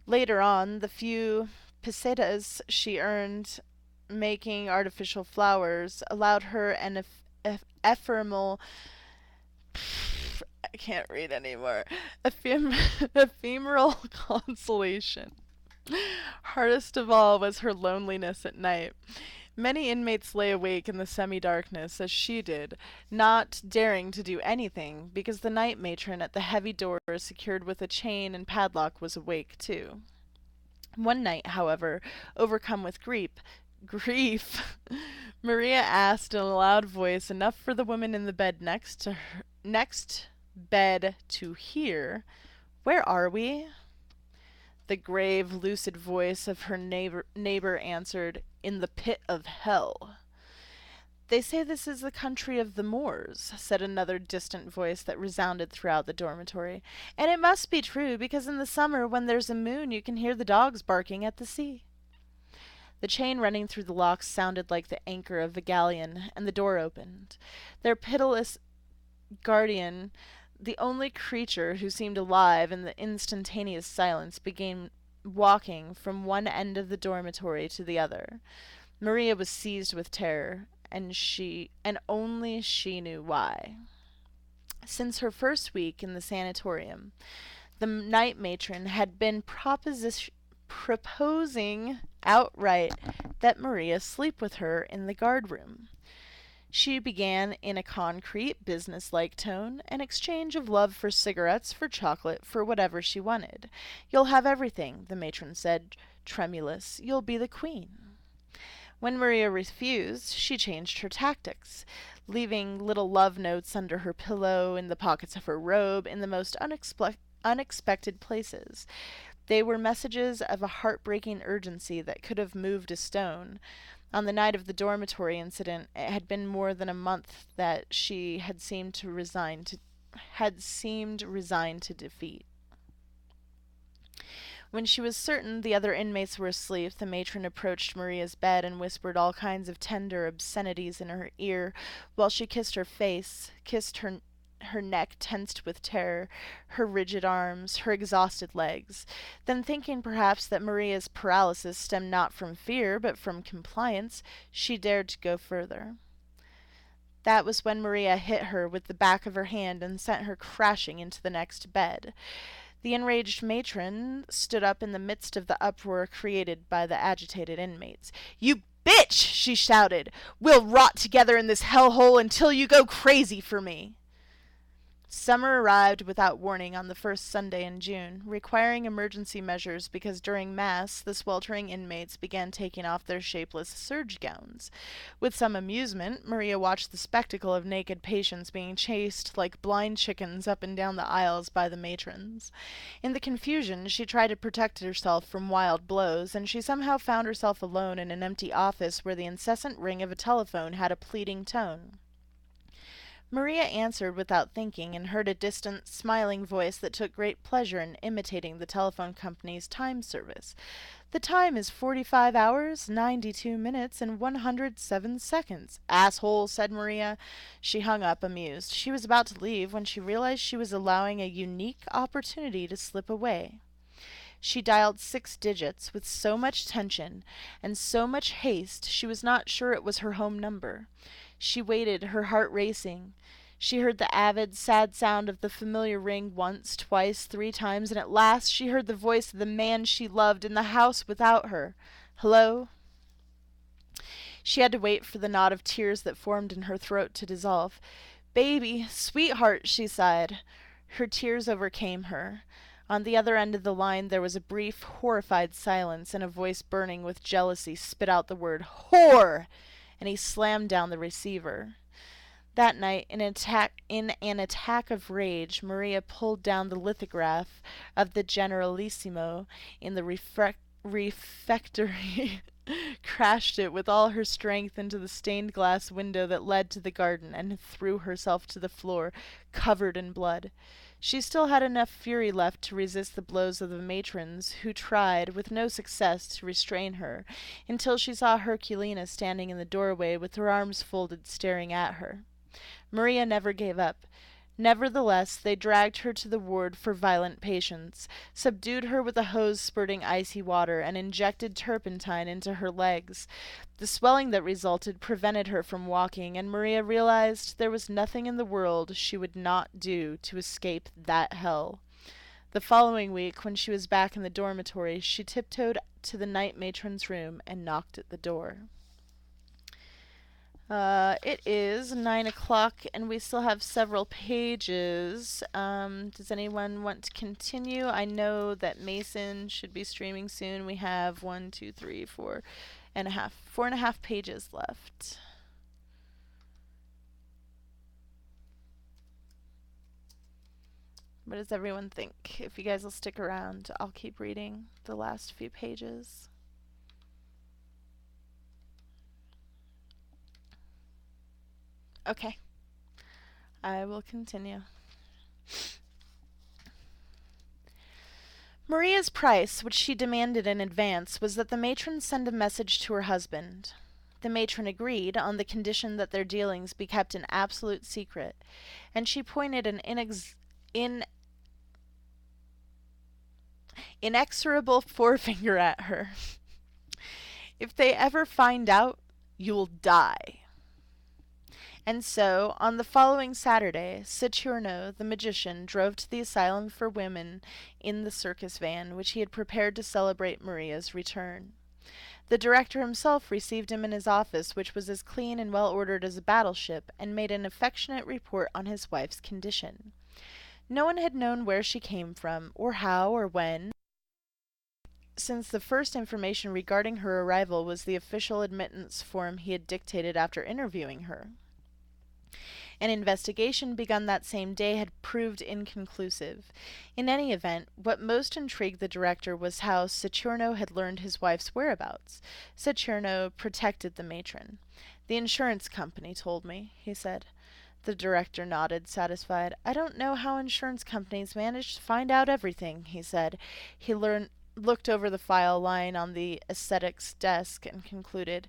Later on, the few pesetas she earned making artificial flowers allowed her an ephemeral I can't read anymore. Ephemeral consolation. Hardest of all was her loneliness at night. Many inmates lay awake in the semi-darkness, as she did, not daring to do anything, because the night matron at the heavy door secured with a chain and padlock was awake too. One night, however, overcome with grief, Maria asked in a loud voice, enough for the woman in the bed next bed to hear, "Where are we?" The grave, lucid voice of her neighbor answered, "In the pit of hell." "They say this is the country of the Moors," said another distant voice that resounded throughout the dormitory. "And it must be true, because in the summer, when there's a moon, you can hear the dogs barking at the sea." The chain running through the locks sounded like the anchor of a galleon, and the door opened. Their pitiless guardian, the only creature who seemed alive in the instantaneous silence, began walking from one end of the dormitory to the other. Maria was seized with terror, and only she knew why. Since her first week in the sanatorium, the night matron had been proposing outright that Maria sleep with her in the guard room. She began in a concrete, business-like tone, an exchange of love for cigarettes, for chocolate, for whatever she wanted. "You'll have everything," the matron said, tremulous. "You'll be the queen." When Maria refused, she changed her tactics, leaving little love notes under her pillow, in the pockets of her robe, in the most unexpected places. They were messages of a heartbreaking urgency that could have moved a stone. On the night of the dormitory incident, it had been more than a month that she had seemed resigned to defeat. When she was certain the other inmates were asleep, the matron approached Maria's bed and whispered all kinds of tender obscenities in her ear, while she kissed her face, kissed her neck tensed with terror, her rigid arms, her exhausted legs. Then, thinking perhaps that Maria's paralysis stemmed not from fear, but from compliance, she dared to go further. That was when Maria hit her with the back of her hand and sent her crashing into the next bed. The enraged matron stood up in the midst of the uproar created by the agitated inmates. "You bitch!" she shouted. "We'll rot together in this hellhole until you go crazy for me." Summer arrived without warning on the first Sunday in June, requiring emergency measures because during Mass the sweltering inmates began taking off their shapeless serge gowns. With some amusement, Maria watched the spectacle of naked patients being chased like blind chickens up and down the aisles by the matrons. In the confusion, she tried to protect herself from wild blows, and she somehow found herself alone in an empty office where the incessant ring of a telephone had a pleading tone. Maria answered without thinking, and heard a distant, smiling voice that took great pleasure in imitating the telephone company's time service. "The time is 45 hours, 92 minutes, and 107 seconds. Asshole," said Maria. She hung up, amused. She was about to leave when she realized she was allowing a unique opportunity to slip away. She dialed 6 digits with so much tension and so much haste she was not sure it was her home number. She waited, her heart racing. She heard the avid, sad sound of the familiar ring once, twice, 3 times, and at last she heard the voice of the man she loved in the house without her. "Hello?" She had to wait for the knot of tears that formed in her throat to dissolve. "Baby, sweetheart," she sighed. Her tears overcame her. On the other end of the line there was a brief, horrified silence, and a voice burning with jealousy spit out the word "whore," and he slammed down the receiver. That night, in an attack of rage, Maria pulled down the lithograph of the Generalissimo in the refectory, crashed it with all her strength into the stained glass window that led to the garden, and threw herself to the floor, covered in blood. She still had enough fury left to resist the blows of the matrons, who tried, with no success, to restrain her, until she saw Herculina standing in the doorway with her arms folded, staring at her. Maria never gave up. Nevertheless, they dragged her to the ward for violent patients, subdued her with a hose spurting icy water, and injected turpentine into her legs. The swelling that resulted prevented her from walking, and Maria realized there was nothing in the world she would not do to escape that hell. The following week, when she was back in the dormitory, she tiptoed to the night matron's room and knocked at the door. It is 9 o'clock, and we still have several pages. Does anyone want to continue? I know that Mason should be streaming soon. We have 4.5 pages left. What does everyone think? If you guys will stick around, I'll keep reading the last few pages. Okay. I will continue. Maria's price, which she demanded in advance, was that the matron send a message to her husband. The matron agreed on the condition that their dealings be kept an absolute secret, and she pointed an inexorable forefinger at her. If they ever find out, you'll die. And so, on the following Saturday, Saturno, the magician, drove to the asylum for women in the circus van, which he had prepared to celebrate Maria's return. The director himself received him in his office, which was as clean and well-ordered as a battleship, and made an affectionate report on his wife's condition. No one had known where she came from, or how, or when, since the first information regarding her arrival was the official admittance form he had dictated after interviewing her. An investigation begun that same day had proved inconclusive. In any event, what most intrigued the director was how Saturno had learned his wife's whereabouts. Saturno protected the matron. "The insurance company told me," he said. The director nodded, satisfied. "I don't know how insurance companies manage to find out everything," he said. He looked over the file lying on the ascetic's desk and concluded,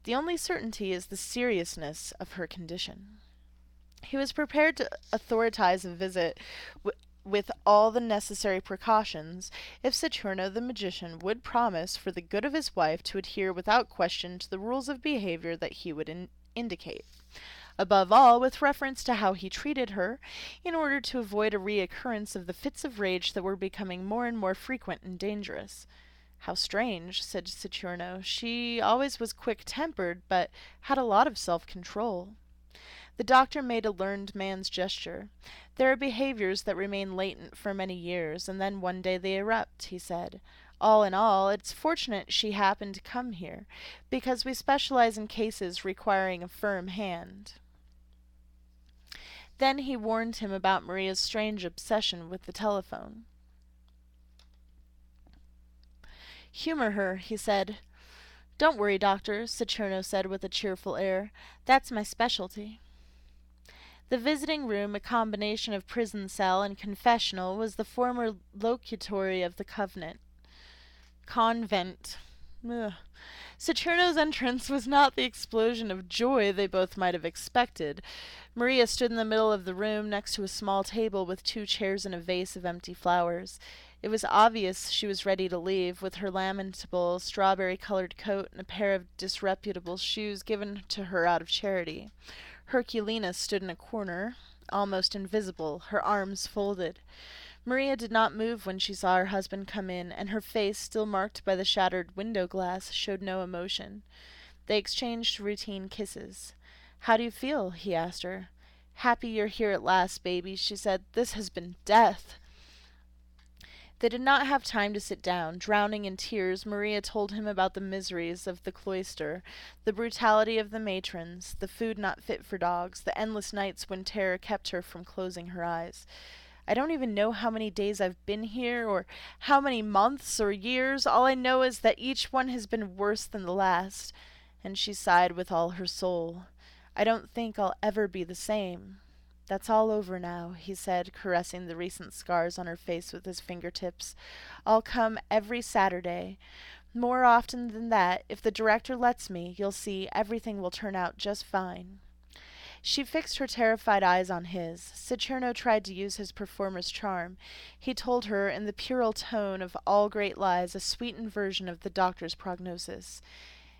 "The only certainty is the seriousness of her condition." He was prepared to authorize a visit with all the necessary precautions if Saturno the magician would promise for the good of his wife to adhere without question to the rules of behavior that he would indicate. Above all, with reference to how he treated her, in order to avoid a reoccurrence of the fits of rage that were becoming more and more frequent and dangerous. "How strange," said Saturno. "She always was quick-tempered, but had a lot of self-control." The doctor made a learned man's gesture. "There are behaviors that remain latent for many years, and then one day they erupt," he said. "All in all, it's fortunate she happened to come here, because we specialize in cases requiring a firm hand." Then he warned him about Maria's strange obsession with the telephone. "Humor her," he said. "Don't worry, doctor," Saturno said with a cheerful air. "That's my specialty." The visiting room, a combination of prison cell and confessional, was the former locutory of the convent. Ugh. Saturno's entrance was not the explosion of joy they both might have expected. Maria stood in the middle of the room, next to a small table with 2 chairs and a vase of empty flowers. It was obvious she was ready to leave, with her lamentable strawberry-colored coat and a pair of disreputable shoes given to her out of charity. Herculina stood in a corner, almost invisible, her arms folded. Maria did not move when she saw her husband come in, and her face, still marked by the shattered window-glass, showed no emotion. They exchanged routine kisses. "How do you feel?" he asked her. "Happy you're here at last, baby," she said. "This has been death." They did not have time to sit down. Drowning in tears, Maria told him about the miseries of the cloister, the brutality of the matrons, the food not fit for dogs, the endless nights when terror kept her from closing her eyes. "I don't even know how many days I've been here, or how many months or years. All I know is that each one has been worse than the last." And she sighed with all her soul. "I don't think I'll ever be the same." "That's all over now," he said, caressing the recent scars on her face with his fingertips. "I'll come every Saturday. More often than that, if the director lets me. You'll see, everything will turn out just fine." She fixed her terrified eyes on his. Saturno tried to use his performer's charm. He told her, in the puerile tone of all great lies, a sweetened version of the doctor's prognosis.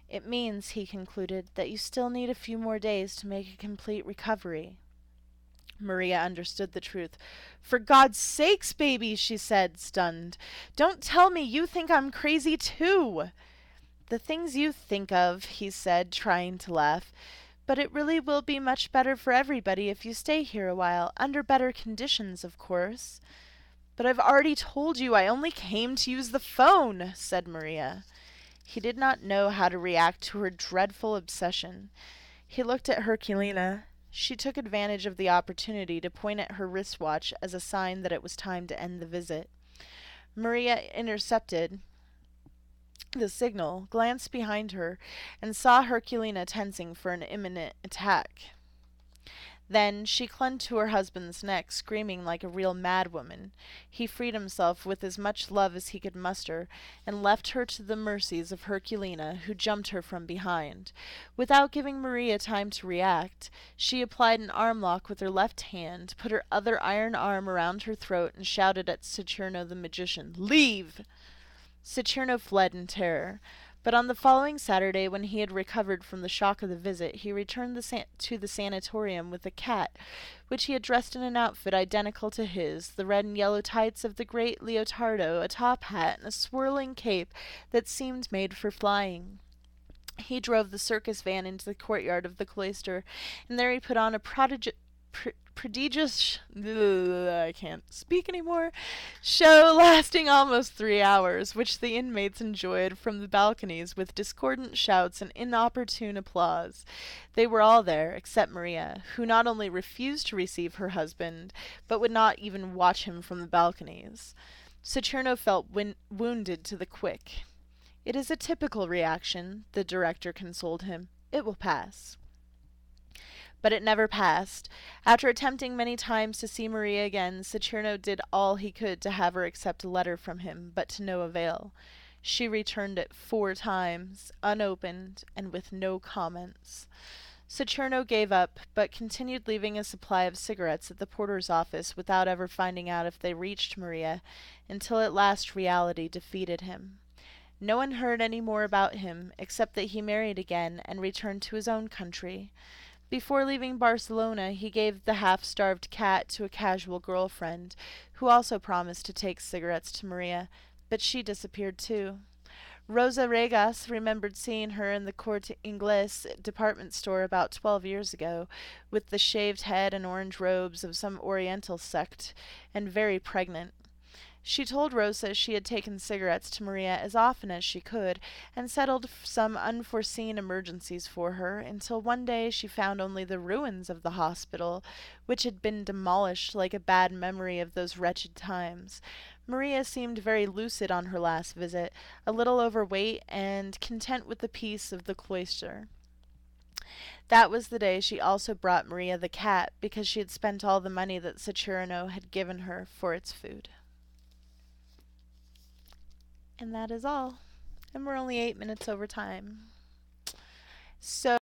"It means," he concluded, "that you still need a few more days to make a complete recovery." Maria understood the truth. "For God's sakes, baby," she said, stunned. "Don't tell me you think I'm crazy too." "The things you think of," he said, trying to laugh. "But it really will be much better for everybody if you stay here a while, under better conditions, of course." "But I've already told you I only came to use the phone," said Maria. He did not know how to react to her dreadful obsession. He looked at Herculina. She took advantage of the opportunity to point at her wristwatch as a sign that it was time to end the visit. Maria intercepted the signal, glanced behind her, and saw Herculina tensing for an imminent attack. Then she clung to her husband's neck, screaming like a real madwoman. He freed himself with as much love as he could muster, and left her to the mercies of Herculina, who jumped her from behind. Without giving Maria time to react, she applied an arm lock with her left hand, put her other iron arm around her throat, and shouted at Saturno the magician, "Leave!" Saturno fled in terror. But on the following Saturday, when he had recovered from the shock of the visit, he returned to the sanatorium with a cat, which he had dressed in an outfit identical to his, the red and yellow tights of the great Leotardo, a top hat, and a swirling cape that seemed made for flying. He drove the circus van into the courtyard of the cloister, and there he put on a prodigious I can't speak anymore show lasting almost 3 hours, which the inmates enjoyed from the balconies with discordant shouts and inopportune applause. They were all there except Maria, who not only refused to receive her husband, but would not even watch him from the balconies. Saturno felt wounded to the quick. "It is a typical reaction," the director consoled him. "It will pass." But it never passed. After attempting many times to see Maria again, Saturno did all he could to have her accept a letter from him, but to no avail. She returned it 4 times, unopened, and with no comments. Saturno gave up, but continued leaving a supply of cigarettes at the porter's office without ever finding out if they reached Maria, until at last reality defeated him. No one heard any more about him, except that he married again and returned to his own country. Before leaving Barcelona, he gave the half-starved cat to a casual girlfriend, who also promised to take cigarettes to Maria, but she disappeared too. Rosa Regas remembered seeing her in the Corte Inglés department store about 12 years ago, with the shaved head and orange robes of some Oriental sect, and very pregnant. She told Rosa she had taken cigarettes to Maria as often as she could, and settled some unforeseen emergencies for her, until one day she found only the ruins of the hospital, which had been demolished like a bad memory of those wretched times. Maria seemed very lucid on her last visit, a little overweight, and content with the peace of the cloister. That was the day she also brought Maria the cat, because she had spent all the money that Saturno had given her for its food. And that is all. And we're only 8 minutes over time. So